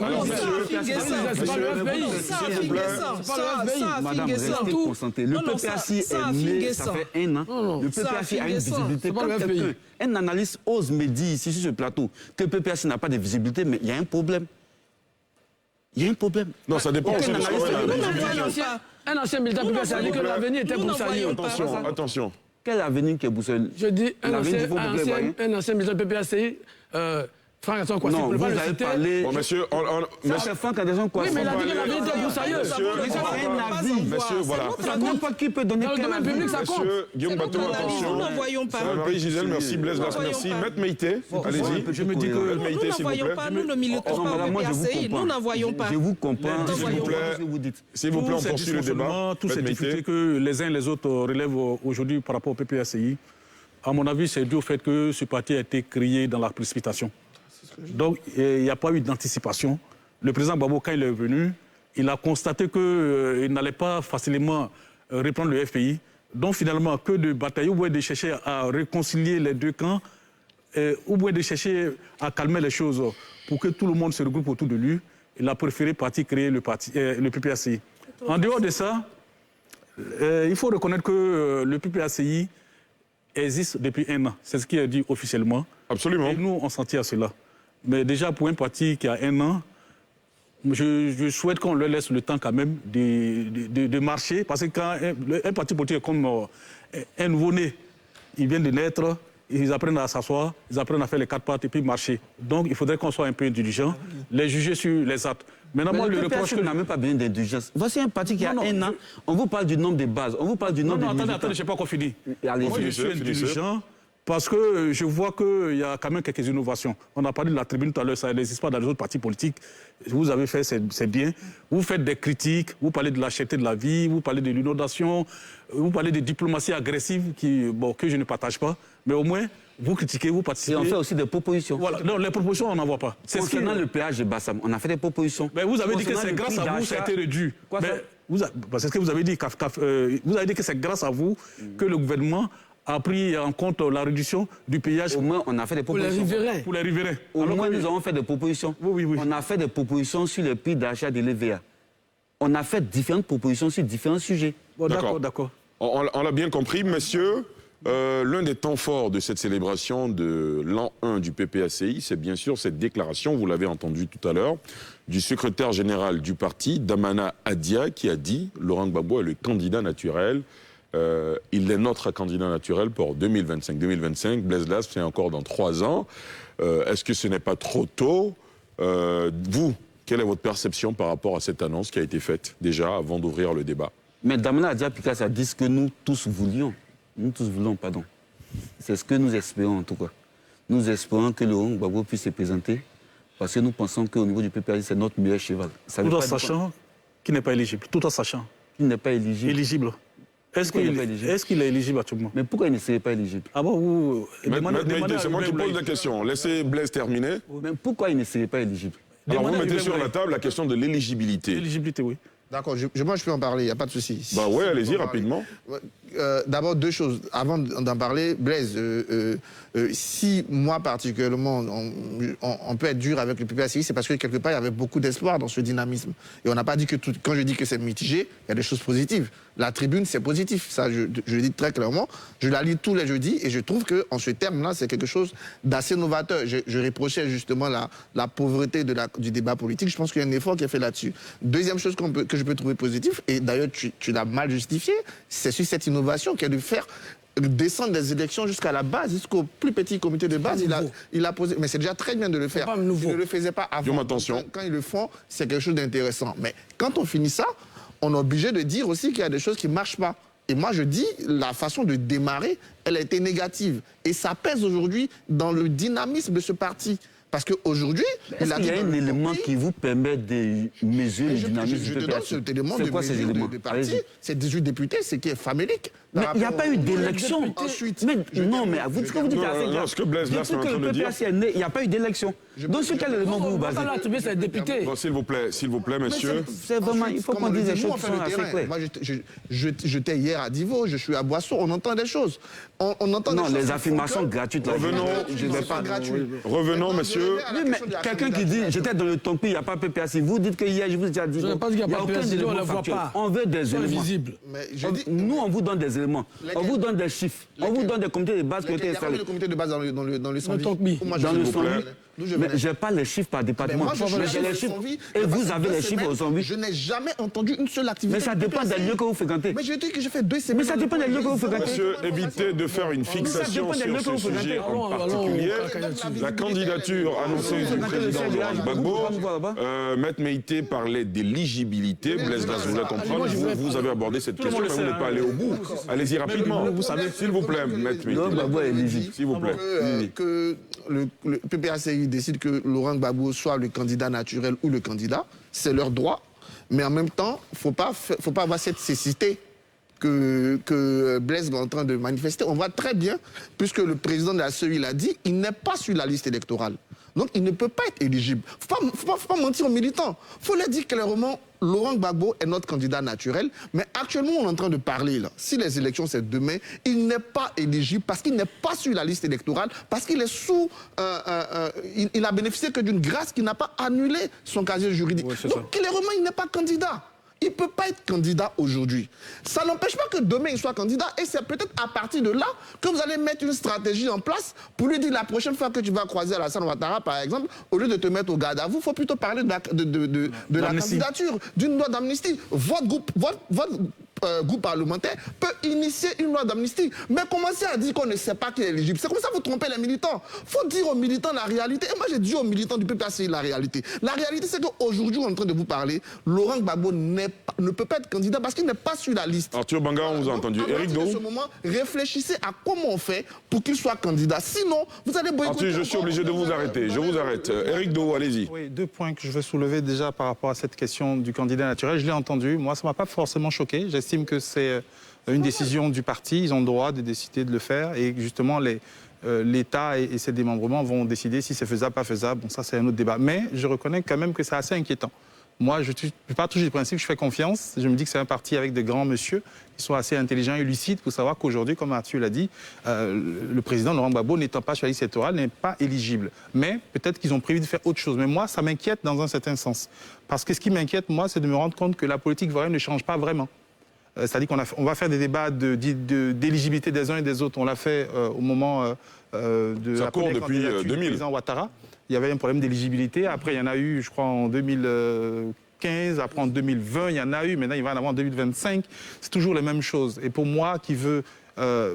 Madame, restez concentrée. Le PPACI est né, ça fait 1 an. Le PPACI a une visibilité. Quand un analyste ose me dire ici sur ce plateau que le PPACI n'a pas de visibilité, mais il y a un problème. Il y a un problème. Non, ça dépend aussi de un ancien militant PPACI a dit que l'avenir était broussailleux. Attention. Quel avenir qui est broussailleux? Je dis un ancien militant PPACI, Franck Anderson Kouassi. Non, vous avez parlé... Bon, monsieur, c'est Franck Anderson Kouassi. Oui, mais il a dit que l'avenir était broussailleux. Monsieur, voilà. Ça compte pas qui peut donner quel avis. Monsieur Guillaume Bateau, attention. Nous n'en voyons pas. Marie-Gisèle, merci. Blaise Lasme, merci. Maître Meïté, allez-y. je me dis que... Nous n'en voyons pas, nous ne militons pas au PPACI, nous n'en voyons pas. Je vous comprends. S'il vous plaît, on poursuit le débat. Toutes ces difficultés que les uns et les autres relèvent aujourd'hui par rapport au PPACI, à mon avis, c'est dû au fait que ce parti a été créé dans la précipitation. Donc, il n'y a pas eu d'anticipation. Le président Gbagbo, quand il est venu, il a constaté qu'il n'allait pas facilement reprendre le FPI. Donc, finalement, que de batailler, ou bien de chercher à réconcilier les deux camps, ou bien de chercher à calmer les choses pour que tout le monde se regroupe autour de lui, il a préféré créer le PPACI. En dehors de ça, il faut reconnaître que le PPACI existe depuis 1 an. C'est ce qui est dit officiellement. Absolument. Et nous, on s'en tient à cela. Mais déjà, pour un parti qui a 1 an, je souhaite qu'on leur laisse le temps quand même de marcher. Parce que quand un parti politique est comme un nouveau-né, il vient de naître, ils apprennent à s'asseoir, ils apprennent à faire les 4 pattes et puis marcher. Donc, il faudrait qu'on soit un peu indulgent, les juger sur les actes. Maintenant, moi, le reproche que n'a même pas besoin d'indulgence. Voici un parti qui a 1 an. On vous parle du nombre de bases, on vous parle du nombre de militants. Attendez, je n'ai pas encore fini. Allez, moi, je suis indulgent Parce que je vois qu'il y a quand même quelques innovations. On a parlé de la tribune tout à l'heure, ça n'existe pas dans les autres partis politiques. Vous avez fait, c'est bien. Vous faites des critiques, vous parlez de la cherté de la vie, vous parlez de l'inondation, vous parlez de diplomatie agressive que je ne partage pas. Mais au moins, vous critiquez, vous participez. Et on fait aussi des propositions. Voilà. Non, les propositions, on n'en voit pas. Concernant le péage de Bassam, on a fait des propositions. Mais vous avez dit que c'est grâce à vous, ça a été réduit. C'est ce que vous avez dit. Vous avez dit que c'est grâce à vous que le gouvernement a pris en compte la réduction du péage. Au moins, on a fait des propositions. Pour les riverains. Au moins, nous avons fait des propositions. Oui. On a fait des propositions sur le prix d'achat de l'EVA. On a fait différentes propositions sur différents sujets. Bon, d'accord. On l'a bien compris, messieurs. L'un des temps forts de cette célébration de l'an 1 du PPACI, c'est bien sûr cette déclaration, vous l'avez entendu tout à l'heure, du secrétaire général du parti, Damana Adia, qui a dit « Laurent Gbagbo est le candidat naturel ». Il est notre candidat naturel pour 2025. 2025, Blaise Lasp, c'est encore dans 3 ans. Est-ce que ce n'est pas trop tôt? Vous, quelle est votre perception par rapport à cette annonce qui a été faite déjà avant d'ouvrir le débat? Mais Damana Adia Pikas a dit ce que nous tous voulions. C'est ce que nous espérons en tout cas. Nous espérons que Laurent Gbagbo puisse se présenter parce que nous pensons qu'au niveau du PPACI, c'est notre meilleur cheval. Tout en sachant qu'il n'est pas éligible. Tout en sachant qu'il n'est pas éligible. Éligible. Est-ce qu'il est éligible actuellement? Mais pourquoi il ne serait pas éligible? Ah bon, c'est moi qui pose la question. Laissez Blaise terminer. Mais pourquoi il ne serait pas éligible? Alors vous mettez sur la table la question de l'éligibilité. L'éligibilité, oui. D'accord, moi je peux en parler, il n'y a pas de souci. Bah ouais, allez-y rapidement. D'abord, 2 choses. Avant d'en parler, Blaise, si moi particulièrement, on peut être dur avec le PPACI, c'est parce que quelque part, il y avait beaucoup d'espoir dans ce dynamisme. Et on n'a pas dit que quand je dis que c'est mitigé, il y a des choses positives. La tribune, c'est positif. Ça, je le dis très clairement. Je la lis tous les jeudis et je trouve qu'en ce terme-là, c'est quelque chose d'assez novateur. Je reprochais justement la pauvreté du débat politique. Je pense qu'il y a un effort qui est fait là-dessus. Deuxième chose que je peux trouver positif, et d'ailleurs tu l'as mal justifié, c'est sur cette innovation qui est de faire descendre des élections jusqu'à la base, jusqu'au plus petit comité de base. Il a posé, mais c'est déjà très bien de le faire. Il ne le faisait pas avant. Quand ils le font, c'est quelque chose d'intéressant. Mais quand on finit ça, on est obligé de dire aussi qu'il y a des choses qui ne marchent pas. Et moi, je dis, la façon de démarrer, elle a été négative. Et ça pèse aujourd'hui dans le dynamisme de ce parti. Parce qu'aujourd'hui... Est-ce qu'il y a un élément qui vous permet de mesurer le dynamisme du PPACI? C'est quoi ces éléments de parti? C'est 18 députés, ce qui est famélique. Mais il n'y a pas eu d'élection. Non, mais vous dites ce que vous dites. Non, ce que Blaise Lasp est en train de dire... Il n'y a pas eu d'élection. Donc, sur quel élément vous vous basez? S'il vous plaît, messieurs. C'est vraiment... Il faut qu'on dise des choses qui sont assez claires. Moi, j'étais hier à Divo, je suis à Boisseau, on entend des choses. Non, les affirmations gratuites... Revenons, messieurs. Quelqu'un qui dit, j'étais dans le Tompi, il n'y a pas PPACI. Vous dites que hier, je vous ai déjà dit... Je ne pas dit qu'il n'y a pas PPACI, on ne le voit pas. On veut des éléments. Nous, on vous donne des éléments. On vous donne des chiffres. On vous donne des comités de base qui ont été installés. Il y a le comité de base dans le Sambi. Dans le Sambi. Mais je n'ai pas les chiffres par département. J'ai les chiffres. Et vous avez les chiffres au Sambi. Je n'ai jamais entendu une seule activité. Mais ça dépend des lieux que vous fréquentez. Mais je dis que j'ai fait 2 semaines. Mais ça dépend des lieux que vous fréquentez. Monsieur, évitez de faire une fixation sur ce sujet en particulier. La candidature annoncée du président Laurent Gbagbo, Maître Meïté parlait d'éligibilité. Blaise Lasp voulait comprendre. Vous avez abordé cette question, mais vous n'êtes pas allé au bout. Allez-y rapidement. S'il vous plaît, Maître Meïté. S'il vous plaît. Que le PPACI décide que Laurent Gbagbo soit le candidat naturel ou le candidat, c'est leur droit. Mais en même temps, il ne faut pas avoir cette cécité que Blaise est en train de manifester. On voit très bien, puisque le président de la CEI l'a dit, il n'est pas sur la liste électorale. Donc il ne peut pas être éligible. Il ne faut pas mentir aux militants. Il faut leur dire clairement, Laurent Gbagbo est notre candidat naturel, mais actuellement on est en train de parler là. Si les élections c'est demain, il n'est pas éligible parce qu'il n'est pas sur la liste électorale, parce qu'il est sous... il a bénéficié que d'une grâce qui n'a pas annulé son casier juridique. Oui, donc clairement il n'est pas candidat. Il ne peut pas être candidat aujourd'hui. Ça n'empêche pas que demain il soit candidat et c'est peut-être à partir de là que vous allez mettre une stratégie en place pour lui dire la prochaine fois que tu vas croiser Alassane Ouattara par exemple, au lieu de te mettre au garde à vous, il faut plutôt parler de la candidature, d'une loi d'amnistie. Votre groupe parlementaire peut initier une loi d'amnistie. Mais commencer à dire qu'on ne sait pas qui est éligible, c'est comme ça que vous trompez les militants. Il faut dire aux militants la réalité. Et moi, j'ai dit aux militants du PPACI la réalité. La réalité, c'est qu'aujourd'hui, on est en train de vous parler, Laurent Gbagbo ne peut pas être candidat parce qu'il n'est pas sur la liste. Arthur Banga, on vous a entendu. Éric Do. En ce moment, réfléchissez à comment on fait pour qu'il soit candidat. Sinon, vous allez boycotter. Arthur, je suis obligé de vous arrêter. Je vous arrête. Éric Do, allez-y. Oui, 2 points que je veux soulever déjà par rapport à cette question du candidat naturel. Je l'ai entendu. Moi, ça ne m'a pas forcément choqué. J'estime que c'est une décision du parti. Ils ont le droit de décider de le faire. Et justement, l'État et ses démembrements vont décider si c'est faisable, pas faisable. Bon, ça, c'est un autre débat. Mais je reconnais quand même que c'est assez inquiétant. Moi, je ne pars toujours du principe que je fais confiance. Je me dis que c'est un parti avec de grands messieurs qui sont assez intelligents et lucides pour savoir qu'aujourd'hui, comme Arthur l'a dit, le président Laurent Gbagbo, n'étant pas sur la liste électorale, n'est pas éligible. Mais peut-être qu'ils ont prévu de faire autre chose. Mais moi, ça m'inquiète dans un certain sens. Parce que ce qui m'inquiète, moi, c'est de me rendre compte que la politique ivoirienne ne change pas vraiment. C'est-à-dire qu'on va faire des débats d'éligibilité des uns et des autres. On l'a fait au moment de ça la court depuis 2000. Du président Ouattara. Il y avait un problème d'éligibilité. Après, il y en a eu, je crois, en 2015. Après, en 2020, il y en a eu. Maintenant, il va y en avoir en 2025. C'est toujours les mêmes choses. Et pour moi, qui veux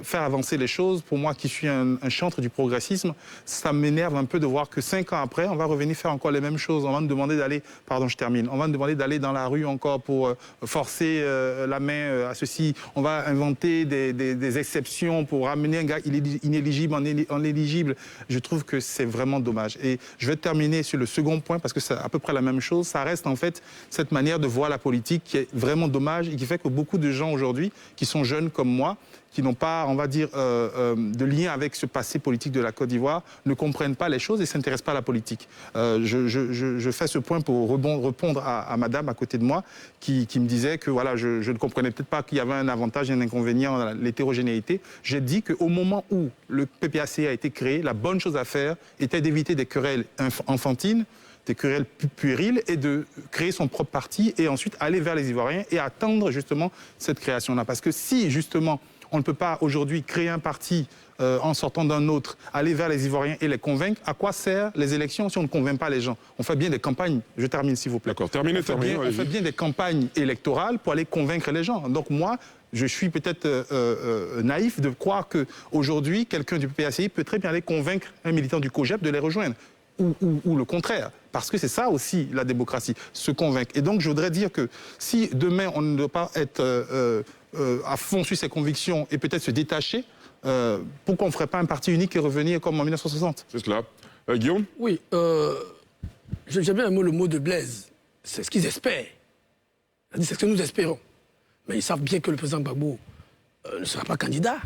faire avancer les choses, pour moi qui suis un chantre du progressisme, ça m'énerve un peu de voir que 5 ans après, on va revenir faire encore les mêmes choses. On va nous demander d'aller, pardon, je termine, on va nous demander d'aller dans la rue encore pour forcer la main à ceci. On va inventer des exceptions pour ramener un gars inéligible en éligible. Je trouve que c'est vraiment dommage. Et je vais terminer sur le second point parce que c'est à peu près la même chose. Ça reste en fait cette manière de voir la politique qui est vraiment dommage et qui fait que beaucoup de gens aujourd'hui, qui sont jeunes comme moi, qui n'ont pas, on va dire, de lien avec ce passé politique de la Côte d'Ivoire, ne comprennent pas les choses et ne s'intéressent pas à la politique. Je fais ce point pour répondre à madame à côté de moi, qui me disait que voilà, je ne comprenais peut-être pas qu'il y avait un avantage et un inconvénient dans l'hétérogénéité. J'ai dit qu'au moment où le PPACI a été créé, la bonne chose à faire était d'éviter des querelles enfantines, des querelles puériles et de créer son propre parti et ensuite aller vers les Ivoiriens et attendre justement cette création-là. Parce que si justement on ne peut pas aujourd'hui créer un parti en sortant d'un autre, aller vers les Ivoiriens et les convaincre, à quoi servent les élections si on ne convainc pas les gens? On fait bien des campagnes, je termine s'il vous plaît. D'accord, terminez. On fait bien des campagnes électorales pour aller convaincre les gens. Donc moi, je suis peut-être naïf de croire qu'aujourd'hui, quelqu'un du PPACI peut très bien aller convaincre un militant du COJEP de les rejoindre. Ou le contraire, parce que c'est ça aussi la démocratie, se convaincre. Et donc je voudrais dire que si demain on ne doit pas être à fond sur ses convictions et peut-être se détacher, pourquoi on ne ferait pas un parti unique et revenir comme en 1960? C'est cela. Guillaume? Oui, j'aime bien le mot de Blaise. C'est ce qu'ils espèrent. C'est ce que nous espérons. Mais ils savent bien que le président Gbagbo ne sera pas candidat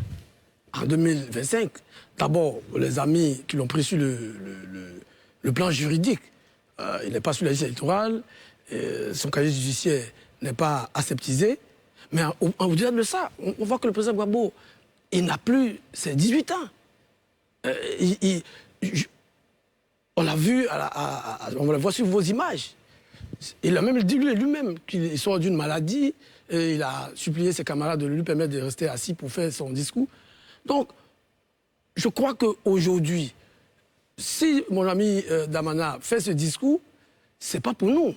en 2025. D'abord, les amis qui l'ont pris sur le plan juridique, il n'est pas sur la liste électorale, son casier judiciaire n'est pas aseptisé. Mais au-delà de ça, on voit que le président Gbagbo, il n'a plus ses 18 ans. On l'a vu, on le voit sur vos images. Il a même dit lui-même qu'il sort d'une maladie, et il a supplié ses camarades de lui permettre de rester assis pour faire son discours. Donc, je crois qu'aujourd'hui, si mon ami Damana fait ce discours, ce n'est pas pour nous.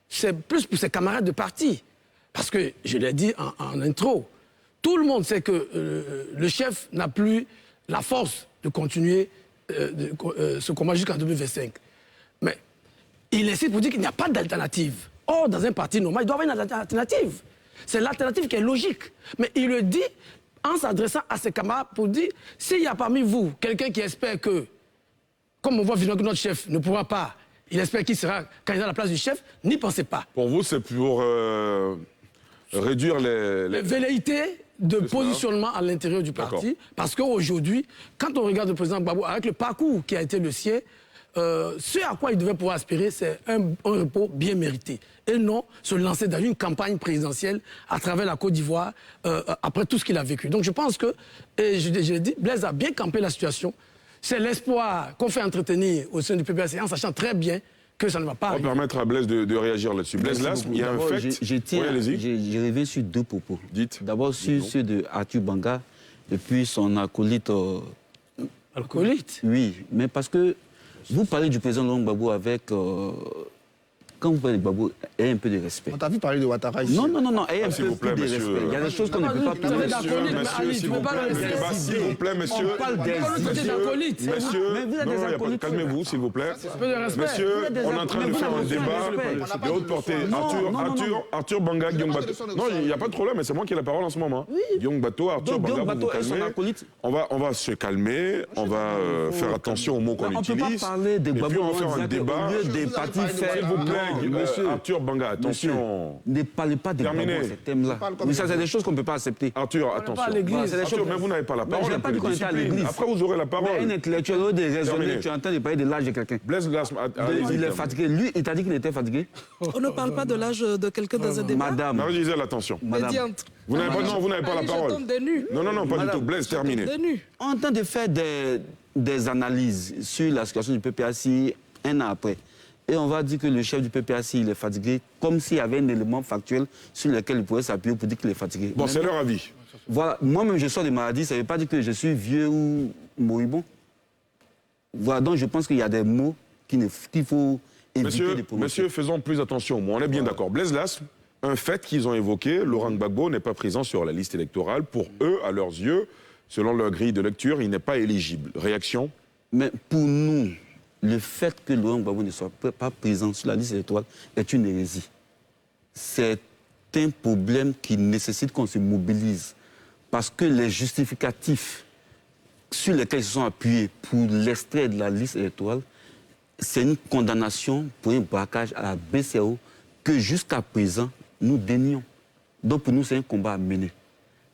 C'est plus pour ses camarades de parti. Parce que, je l'ai dit en intro, tout le monde sait que le chef n'a plus la force de continuer ce combat jusqu'en 2025. Mais il essaie pour dire qu'il n'y a pas d'alternative. Or, dans un parti normal, il doit y avoir une alternative. C'est l'alternative qui est logique. Mais il le dit en s'adressant à ses camarades pour dire, s'il y a parmi vous quelqu'un qui espère que, comme on voit vivement que notre chef ne pourra pas, il espère qu'il sera candidat à la place du chef, n'y pensez pas. Pour vous, c'est pour réduire les velléités de positionnement à l'intérieur du parti. Parce qu'aujourd'hui, quand on regarde le président Gbagbo, avec le parcours qui a été le sien, ce à quoi il devait pouvoir aspirer, c'est un repos bien mérité. Et non se lancer dans une campagne présidentielle à travers la Côte d'Ivoire, après tout ce qu'il a vécu. Donc je pense que, et je l'ai dit, Blaise a bien campé la situation. C'est l'espoir qu'on fait entretenir au sein du PPACI en sachant très bien que ça ne va pas arriver. On va permettre à Blaise de réagir là-dessus. Blaise, là, il y a un fait... Je reviens sur 2 propos. Dites. D'abord sur ceux de Arthur Banga et puis son acolyte... Acolyte? Oui, mais parce que vous parlez du président Laurent Gbagbo avec quand vous parlez de Gbagbo, ayez un peu de respect. On t'a vu parler de Ouattara ici. Non, ayez un s'il vous peu plaît, de monsieur. respect. Il y a des choses qu'on ne peut pas tolérer. Monsieur, s'il vous plaît, monsieur. On parle des Monsieur, mais vous êtes des acolytes. calmez-vous, s'il vous plaît. Monsieur, on est en train de faire un débat de haute portée. Arthur Banga, Guillaume Bato. Non, il n'y a pas de problème, mais c'est moi qui ai la parole en ce moment. Guillaume Bato, Arthur Banga, vous vous calmez. On va se calmer, on va faire attention aux mots qu'on utilise. On ne peut pas parler de Gbagbo on va faire un débat. Au lieu des partis faits. S'il vous plaît, monsieur Arthur Banga, attention. Ne parlez pas de Gbagbo, ces thèmes-là. Mais ça, c'est des choses qu'on ne peut pas accepter. Arthur, attention. Arthur, mais vous n'avez pas la parole. Je n'ai pas dit qu'on était à l'église. Après, vous aurez la parole. Mais un intellectuel, au lieu de raisonner, tu es en train de parler de l'âge de quelqu'un. Blaise Glass, il est fatigué. Lui, il t'a dit qu'il était fatigué. On ne parle pas de l'âge de quelqu'un dans un débat. Madame. Marie-Gisèle, attention. Vous n'avez pas la parole. Non, pas du tout. Blaise, terminé. On est en train de faire des analyses sur la situation du PPACI un an après. Et on va dire que le chef du PPACI, il est fatigué, comme s'il y avait un élément factuel sur lequel il pourrait s'appuyer pour dire qu'il est fatigué. Bon, c'est leur avis. Voilà, moi-même, je sors des maladies, ça ne veut pas dire que je suis vieux ou moribond. Voilà, donc je pense qu'il y a des mots qu'il faut éviter de prononcer. Monsieur, faisons plus attention aux mots. On est bien d'accord. Blaise Glass, un fait qu'ils ont évoqué, Laurent Gbagbo n'est pas présent sur la liste électorale. Pour eux, à leurs yeux, selon leur grille de lecture, il n'est pas éligible. Réaction? Mais pour nous, le fait que Laurent Gbagbo ne soit pas présent sur la liste électorale est une hérésie. C'est un problème qui nécessite qu'on se mobilise. Parce que les justificatifs sur lesquels ils se sont appuyés pour l'extrait de la liste électorale, c'est une condamnation pour un braquage à la BCAO que jusqu'à présent, nous dénions. Donc pour nous, c'est un combat à mener.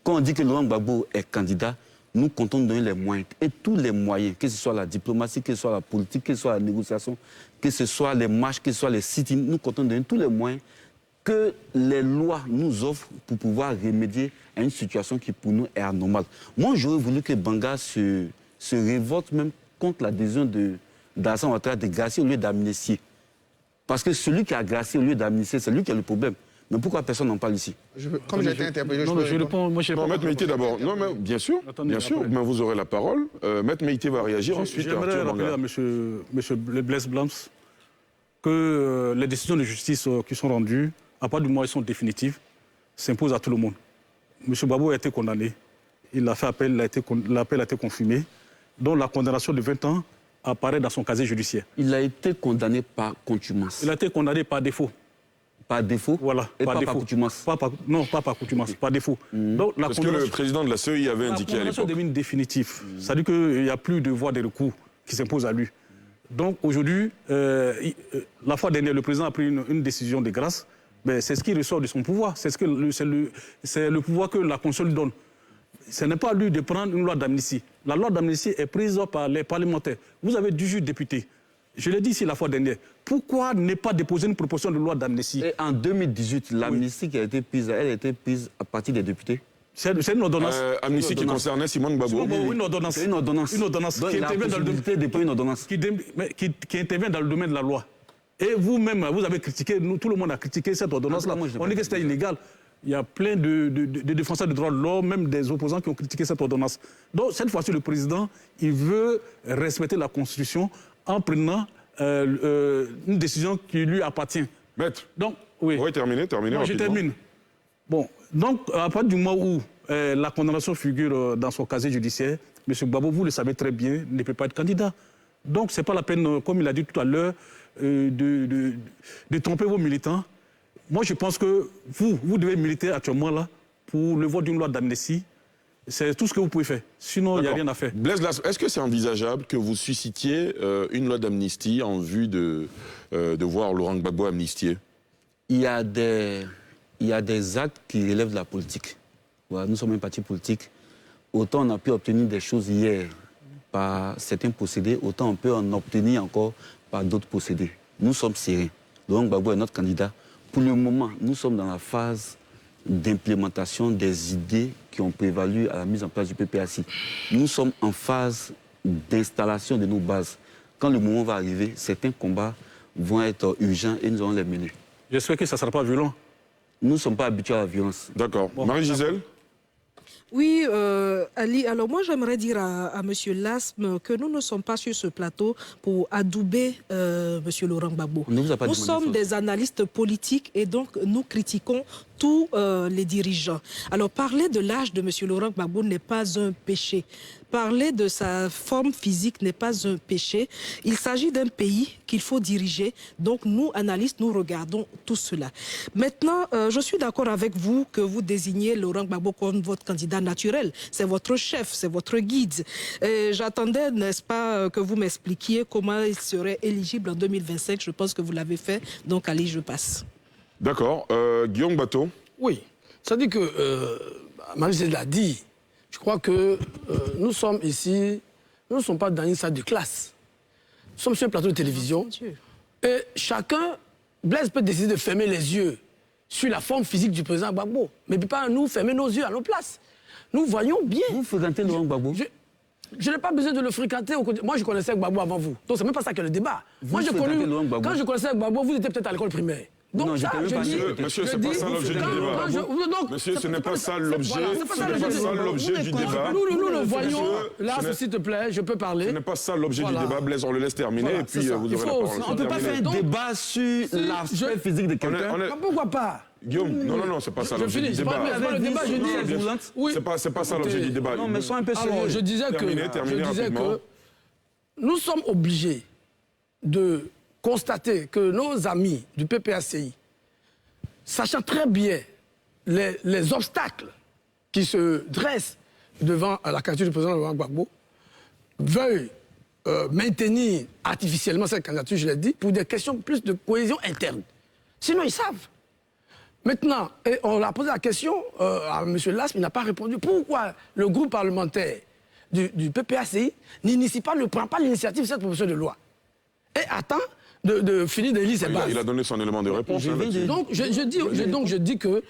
Quand on dit que Laurent Gbagbo est candidat, nous comptons donner les moyens. Et tous les moyens, que ce soit la diplomatie, que ce soit la politique, que ce soit la négociation, que ce soit les marches, que ce soit les sit-ins, nous comptons donner tous les moyens que les lois nous offrent pour pouvoir remédier à une situation qui pour nous est anormale. Moi, j'aurais voulu que Banga se révolte même contre la décision d'Alassane Ouattara de gracier au lieu d'amnistier. Parce que celui qui a gracié au lieu d'amnistier, c'est lui qui a le problème. Mais pourquoi personne n'en parle ici? Comme j'ai été interpellé, je réponds. Moi, je réponds. Maître Meïté d'abord. Non, mais bien sûr, mais vous aurez la parole. Maître Meïté va réagir ensuite. J'aimerais rappeler à M. Blaise Blams que les décisions de justice qui sont rendues, à part du moment où elles sont définitives, s'imposent à tout le monde. M. Gbagbo a été condamné. Il a fait appel, l'appel a été confirmé. Donc la condamnation de 20 ans apparaît dans son casier judiciaire. Il a été condamné par contumace. Il a été condamné par défaut. Par défaut? Voilà. Et par pas défaut. par contumace? Non, pas par contumace, par défaut. Donc, Parce que le président de la CEI avait indiqué à l'époque. La condamnation devient définitive. Ça veut dire qu'il n'y a plus de voie de recours qui s'impose à lui. Donc aujourd'hui, la fois dernière, le président a pris une décision de grâce. Mais c'est ce qui ressort de son pouvoir. C'est le pouvoir que la Constitution lui donne. Ce n'est pas à lui de prendre une loi d'amnistie. La loi d'amnistie est prise par les parlementaires. Vous avez 18 députés. Je l'ai dit ici la fois dernière. Pourquoi ne pas déposer une proposition de loi d'amnistie? Et en 2018, l'amnistie qui a été prise, elle a été prise à partir des députés? C'est une ordonnance. Amnistie qui concernait Simone Gbagbo. Une ordonnance. C'est une ordonnance. Une ordonnance qui intervient dans le domaine de la loi. Et vous-même, vous avez critiqué, tout le monde a critiqué cette ordonnance-là. On dit que c'était illégal. Il y a plein de défenseurs des droits de l'homme, même des opposants qui ont critiqué cette ordonnance. Donc cette fois-ci, le président, il veut respecter la Constitution en prenant une décision qui lui appartient. Maître, donc, oui. Terminer. Non, je termine. Bon, donc à partir du moment où la condamnation figure dans son casier judiciaire, M. Gbagbo, vous le savez très bien, ne peut pas être candidat. Donc ce n'est pas la peine, comme il a dit tout à l'heure, de tromper vos militants. Moi, je pense que vous devez militer actuellement là pour le vote d'une loi d'amnistie. C'est tout ce que vous pouvez faire. Sinon, il n'y a rien à faire. Blaise Glass, est-ce que c'est envisageable que vous suscitiez une loi d'amnistie en vue de voir Laurent Gbagbo amnistié? Il y a des actes qui relèvent de la politique. Voilà, nous sommes un parti politique. Autant on a pu obtenir des choses hier par certains procédés, autant on peut en obtenir encore par d'autres procédés. Nous sommes sereins. Laurent Gbagbo est notre candidat. Pour le moment, nous sommes dans la phase d'implémentation des idées qui ont prévalu à la mise en place du PPACI. Nous sommes en phase d'installation de nos bases. Quand le moment va arriver, certains combats vont être urgents et nous allons les mener. J'espère que ça ne sera pas violent. Nous ne sommes pas habitués à la violence. D'accord. Marie-Gisèle? Oui, Ali, alors moi j'aimerais dire à M. Lasme que nous ne sommes pas sur ce plateau pour adouber M. Laurent Gbagbo. Nous sommes des analystes politiques et donc nous critiquons tous les dirigeants. Alors parler de l'âge de M. Laurent Gbagbo n'est pas un péché. Parler de sa forme physique n'est pas un péché. Il s'agit d'un pays qu'il faut diriger. Donc nous, analystes, nous regardons tout cela. Maintenant, je suis d'accord avec vous que vous désignez Laurent Gbagbo comme votre candidat naturel. C'est votre chef, c'est votre guide. J'attendais, n'est-ce pas, que vous m'expliquiez comment il serait éligible en 2025. Je pense que vous l'avez fait. Donc, allez, je passe. D'accord. Guillaume Bateau. Oui. Ça dit que, Marie l'a dit, je crois que nous sommes ici, nous ne sommes pas dans une salle de classe. Nous sommes sur un plateau de télévision. Et chacun, Blaise peut décider de fermer les yeux sur la forme physique du président Gbagbo. Mais il ne peut pas nous fermer nos yeux à nos places. Nous voyons bien. Vous fréquentez Laurent Gbagbo? Je n'ai pas besoin de le fréquenter. Moi, je connaissais Gbagbo avant vous. Donc, c'est même pas ça que le débat. Moi, quand je connaissais Gbagbo, vous étiez peut-être à l'école primaire. Donc, non, ça, je dis... Monsieur, ce n'est pas ça l'objet du débat. Monsieur, ce n'est pas ça l'objet du débat. Nous le voyons. Là, s'il te plaît, je peux parler. Ce n'est pas ça l'objet du débat. Blaise, on le laisse terminer et puis vous aurez la parole. On ne peut pas faire un débat sur l'aspect physique de quelqu'un. Pourquoi pas? Guillaume, non, c'est pas ça l'objet du débat. C'est pas ça l'objet du débat. Non, mais sois un peu sérieux. Alors, je disais que nous sommes obligés de constater que nos amis du PPACI, sachant très bien les obstacles qui se dressent devant la candidature du président Laurent Gbagbo, veuillent maintenir artificiellement cette candidature, je l'ai dit, pour des questions plus de cohésion interne. Sinon, ils savent. Maintenant, on a posé la question à M. Lasme, il n'a pas répondu. Pourquoi le groupe parlementaire du PPACI ne prend pas l'initiative de cette proposition de loi et attend de finir de lire ses bases? Il a donné son élément de réponse. Donc, je dis que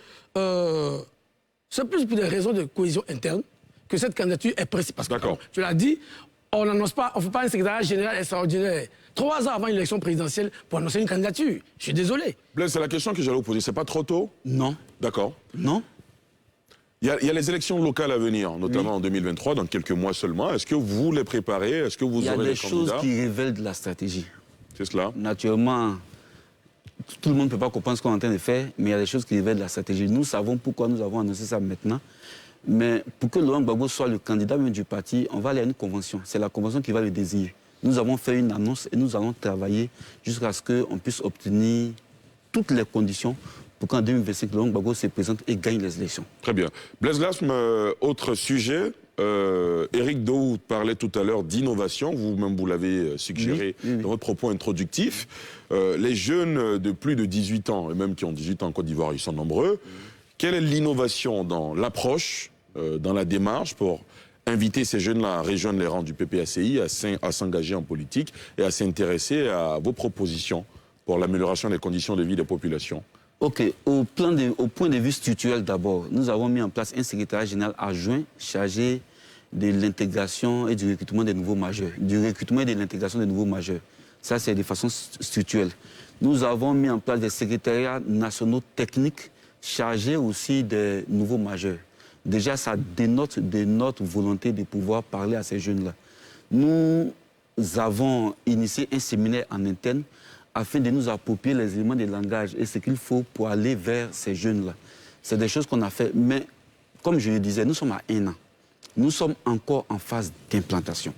c'est plus pour des raisons de cohésion interne que cette candidature est précise. Parce que, tu l'as dit, on n'annonce pas, on ne fait pas un secrétariat général extraordinaire 3 ans avant l'élection présidentielle pour annoncer une candidature. Je suis désolé. Blaise, c'est la question que j'allais vous poser. C'est pas trop tôt? Non. D'accord. Non. Il y a les élections locales à venir, notamment en 2023, dans quelques mois seulement. Est-ce que vous les préparez? Est-ce que vous aurez des candidats? Il y a des choses qui révèlent de la stratégie. C'est cela. Naturellement, tout le monde ne peut pas comprendre ce qu'on est en train de faire, mais il y a des choses qui révèlent de la stratégie. Nous savons pourquoi nous avons annoncé ça maintenant. Mais pour que Laurent Gbagbo soit le candidat même du parti, on va aller à une convention. C'est la convention qui va le désigner. Nous avons fait une annonce et nous allons travailler jusqu'à ce qu'on puisse obtenir toutes les conditions pour qu'en 2025, Laurent Gbagbo se présente et gagne les élections. Très bien. Blaise Lasme, autre sujet. Éric Daoud parlait tout à l'heure d'innovation, vous-même vous l'avez suggéré dans votre propos introductif. Les jeunes de plus de 18 ans, et même qui ont 18 ans en Côte d'Ivoire, ils sont nombreux. Quelle est l'innovation dans l'approche, dans la démarche pour inviter ces jeunes-là à rejoindre les rangs du PPACI, à s'engager en politique et à s'intéresser à vos propositions pour l'amélioration des conditions de vie des populations? Ok, au point de vue structurel d'abord, nous avons mis en place un secrétariat général adjoint chargé de l'intégration et du recrutement des nouveaux majeurs. Du recrutement et de l'intégration des nouveaux majeurs. Ça, c'est de façon structurelle. Nous avons mis en place des secrétariats nationaux techniques chargés aussi des nouveaux majeurs. Déjà, ça dénote de notre volonté de pouvoir parler à ces jeunes-là. Nous avons initié un séminaire en interne afin de nous approprier les éléments de langage et ce qu'il faut pour aller vers ces jeunes-là. C'est des choses qu'on a fait, mais comme je le disais, nous sommes à 1 an. Nous sommes encore en phase d'implantation.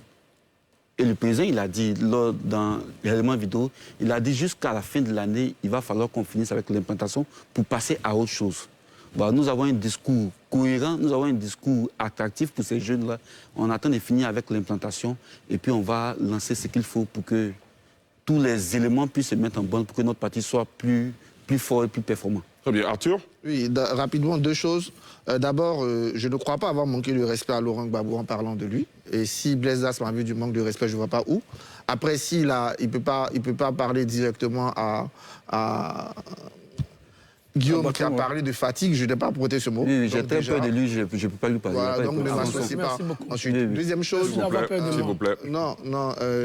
Et le président, il a dit, dans l'élément vidéo, il a dit jusqu'à la fin de l'année, il va falloir qu'on finisse avec l'implantation pour passer à autre chose. Bon, nous avons un discours cohérent, nous avons un discours attractif pour ces jeunes-là. On attend de finir avec l'implantation et puis on va lancer ce qu'il faut pour que tous les éléments puissent se mettre en bonne pour que notre parti soit plus fort et plus performant. Très bien. Arthur? Oui, rapidement, 2 choses. D'abord, je ne crois pas avoir manqué le respect à Laurent Gbagbo en parlant de lui. Et si Blaise Lasme a vu du manque de respect, je ne vois pas où. Après, il peut pas parler directement Guillaume qui a parlé de fatigue, je n'ai pas prêté ce mot. Oui, j'ai très peur de lui, je ne peux pas lui parler. Voilà, donc ne m'associe pas. Ensuite, deuxième chose, s'il vous plaît. Non,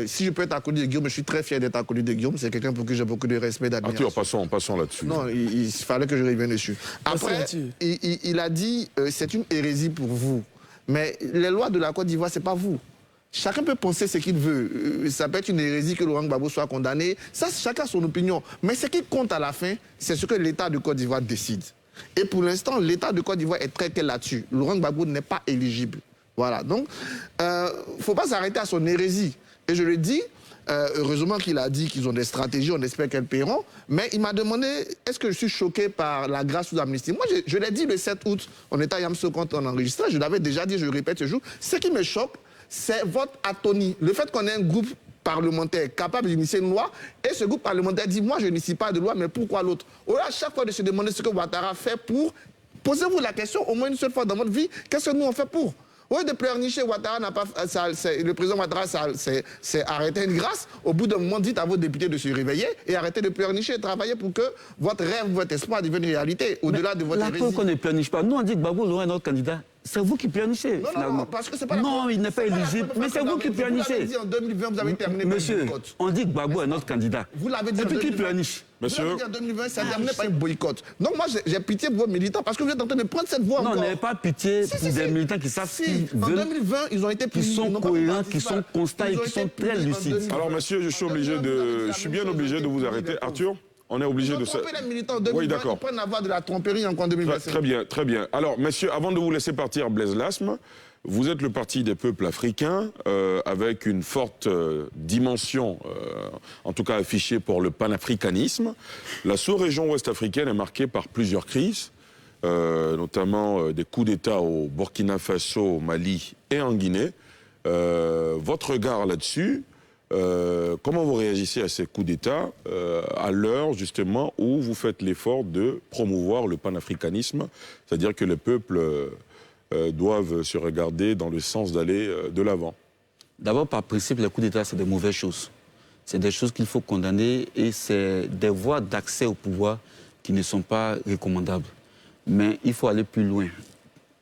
si je peux être à côté de Guillaume, je suis très fier d'être à côté de Guillaume. C'est quelqu'un pour qui j'ai beaucoup de respect, d'admiration. Arthur, passons là-dessus. Non, il fallait que je revienne dessus. Après, il a dit c'est une hérésie pour vous. Mais les lois de la Côte d'Ivoire, ce n'est pas vous. Chacun peut penser ce qu'il veut. Ça peut être une hérésie que Laurent Gbagbo soit condamné. Ça, chacun a son opinion. Mais ce qui compte à la fin, c'est ce que l'État de Côte d'Ivoire décide. Et pour l'instant, l'État de Côte d'Ivoire est très clair là-dessus. Laurent Gbagbo n'est pas éligible. Voilà. Donc, il ne faut pas s'arrêter à son hérésie. Et je le dis, heureusement qu'il a dit qu'ils ont des stratégies, on espère qu'elles paieront. Mais il m'a demandé, est-ce que je suis choqué par la grâce sous amnistie? Moi, je l'ai dit le 7 août, on était à Yamso quand on enregistrait, je l'avais déjà dit, je le répète ce jour. Ce qui me choque, c'est votre atonie. Le fait qu'on ait un groupe parlementaire capable d'initier une loi, et ce groupe parlementaire dit, moi je n'initie pas de loi, mais pourquoi l'autre? Au lieu à chaque fois de se demander ce que Ouattara fait pour, posez-vous la question au moins une seule fois dans votre vie, qu'est-ce que nous on fait pour? Au lieu de pleurnicher, Ouattara n'a pas, le président Ouattara s'est arrêté une grâce. Au bout d'un moment, dites à vos députés de se réveiller et arrêter de pleurnicher et travailler pour que votre rêve, votre espoir devienne réalité, au-delà de votre hérésie. La preuve qu'on ne pleurniche pas. Nous, on dit que Gbagbo Laurent est notre candidat. C'est vous qui pleurnichez, finalement. Non, parce que c'est pas non, il n'est pas éligible, mais c'est vous qui pleurnichez. Vous l'avez dit en 2020, vous avez terminé Monsieur, par un boycott. on dit que Gbagbo est notre candidat. Vous l'avez dit en 2020. Et puis qui pleurniche? Monsieur, vous l'avez dit en 2020, ça a terminé par un boycott. Donc moi, j'ai pitié pour vos militants, parce que vous êtes en train de prendre cette voie encore. Non, on n'avait pas pitié pour des militants qui savent ce qu'ils veulent. En 2020, ils ont été qui sont cohérents, qui sont constants et qui sont très lucides. Alors, monsieur, je suis bien obligé de vous arrêter. Arthur, on est obligé de ça. Les militants en 2020, oui, d'accord. Ils prennent la voie de la tromperie encore en 2025. Très bien, très bien. Alors, messieurs, avant de vous laisser partir, Blaise Lasme, vous êtes le parti des peuples africains, avec une forte dimension, en tout cas affichée pour le panafricanisme. La sous-région ouest-africaine est marquée par plusieurs crises, notamment des coups d'État au Burkina Faso, au Mali et en Guinée. Votre regard là-dessus, comment vous réagissez à ces coups d'État à l'heure justement où vous faites l'effort de promouvoir le panafricanisme, c'est-à-dire que les peuples doivent se regarder dans le sens d'aller de l'avant? D'abord, par principe, les coups d'État, c'est des mauvaises choses. C'est des choses qu'il faut condamner et c'est des voies d'accès au pouvoir qui ne sont pas recommandables. Mais il faut aller plus loin.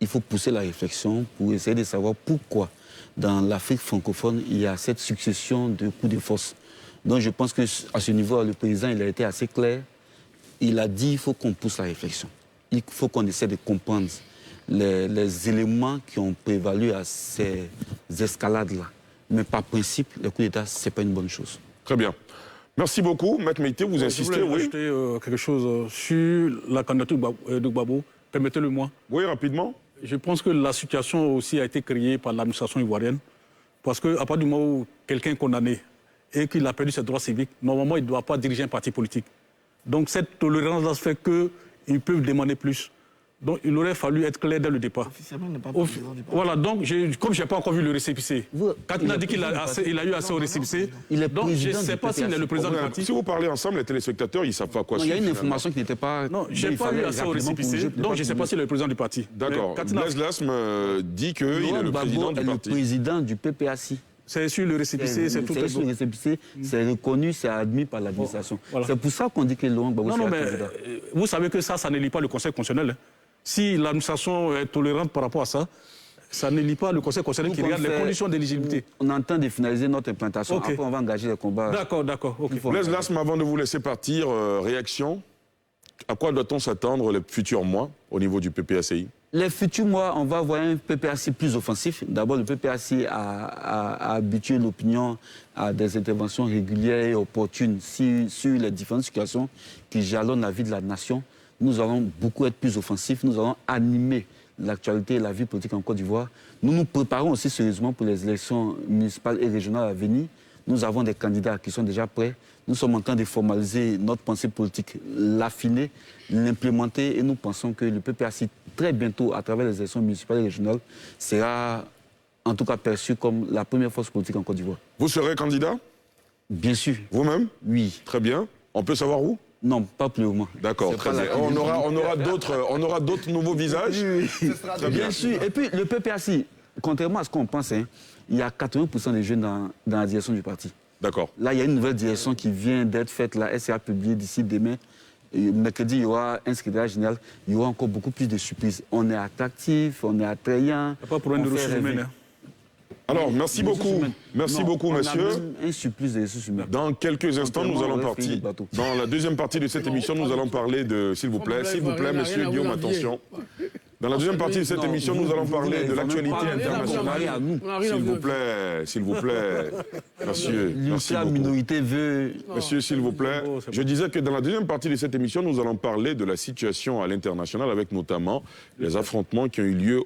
Il faut pousser la réflexion pour essayer de savoir pourquoi dans l'Afrique francophone, il y a cette succession de coups de force. Donc je pense qu'à ce niveau, le président il a été assez clair. Il a dit qu'il faut qu'on pousse la réflexion. Il faut qu'on essaie de comprendre les éléments qui ont prévalu à ces escalades-là. Mais par principe, le coup d'État, ce n'est pas une bonne chose. Très bien. Merci beaucoup. Maître Meïté, vous insistez, je voulais ajouter quelque chose sur la candidature de Gbagbo. Permettez-le-moi. Oui, rapidement. Je pense que la situation aussi a été créée par l'administration ivoirienne. Parce qu'à partir du moment où quelqu'un est condamné et qu'il a perdu ses droits civiques, normalement, il ne doit pas diriger un parti politique. Donc cette tolérance-là fait qu'ils peuvent demander plus. Donc il aurait fallu être clair dès le départ. Voilà, donc comme je n'ai pas encore vu le récépissé, quand il a dit qu'il a eu assez au récépissé, donc je ne sais pas s'il est le président du parti. Si vous parlez ensemble, les téléspectateurs, ils ne savent pas quoi suivre. Il y a une information qui n'était pas... Non, je n'ai pas eu assez au récépissé, donc je ne sais pas s'il est le président du parti. D'accord. Blaise Lasme dit qu'il est le président du parti. Le président du PPAC. C'est sur le récépissé, c'est tout. C'est sur le récépissé, c'est reconnu, c'est admis par l'administration. Voilà. C'est pour ça qu'on dit que Laurent Gbagbo sera candidat. Vous savez que ça ne lie pas le Conseil constitutionnel. Si l'administration est tolérante par rapport à ça, ça ne lit pas le Conseil constitutionnel qui regarde les conditions d'éligibilité. On entend de finaliser notre implantation. Après, on va engager les combats. D'accord. Blaise Lasme, avant de vous laisser partir, réaction. À quoi doit-on s'attendre les futurs mois au niveau du PPACI? Les futurs mois, on va voir un PPAC plus offensif. D'abord, le PPAC a habitué l'opinion à des interventions régulières et opportunes sur les différentes situations qui jalonnent la vie de la nation. Nous allons beaucoup être plus offensifs. Nous allons animer l'actualité et la vie politique en Côte d'Ivoire. Nous nous préparons aussi sérieusement pour les élections municipales et régionales à venir. Nous avons des candidats qui sont déjà prêts. Nous sommes en train de formaliser notre pensée politique, l'affiner, l'implémenter et nous pensons que le PPAC, très bientôt, à travers les élections municipales et régionales, sera en tout cas perçu comme la première force politique en Côte d'Ivoire. Vous serez candidat? Bien sûr. Vous-même? Oui. Très bien. On peut savoir où? Non, pas plus ou moins. D'accord, très bien. On aura d'autres nouveaux visages. Oui. Très bien sûr. Et puis le PPAC, contrairement à ce qu'on pense, il y a 80% des jeunes dans la direction du parti. D'accord. Là, il y a une nouvelle direction qui vient d'être faite. La SCA publiée d'ici demain mercredi, il y aura un secrétaire général, il y aura encore beaucoup plus de surprises. On est attractif, on est attrayant. Il n'y a pas de problème de ressources humaines. Alors, merci beaucoup. Merci beaucoup, monsieur. On a même un surplus de ressources humaines. Dans quelques instants, nous allons partir. Dans la deuxième partie de cette émission, nous allons parler de... S'il vous plaît, monsieur Guillaume, attention. Dans la deuxième partie de cette émission, nous allons parler de l'actualité internationale. S'il vous plaît, monsieur. Merci beaucoup. Minorité veut... Monsieur, s'il vous plaît. Je disais que dans la deuxième partie de cette émission, nous allons parler de la situation à l'international avec notamment les affrontements qui ont eu lieu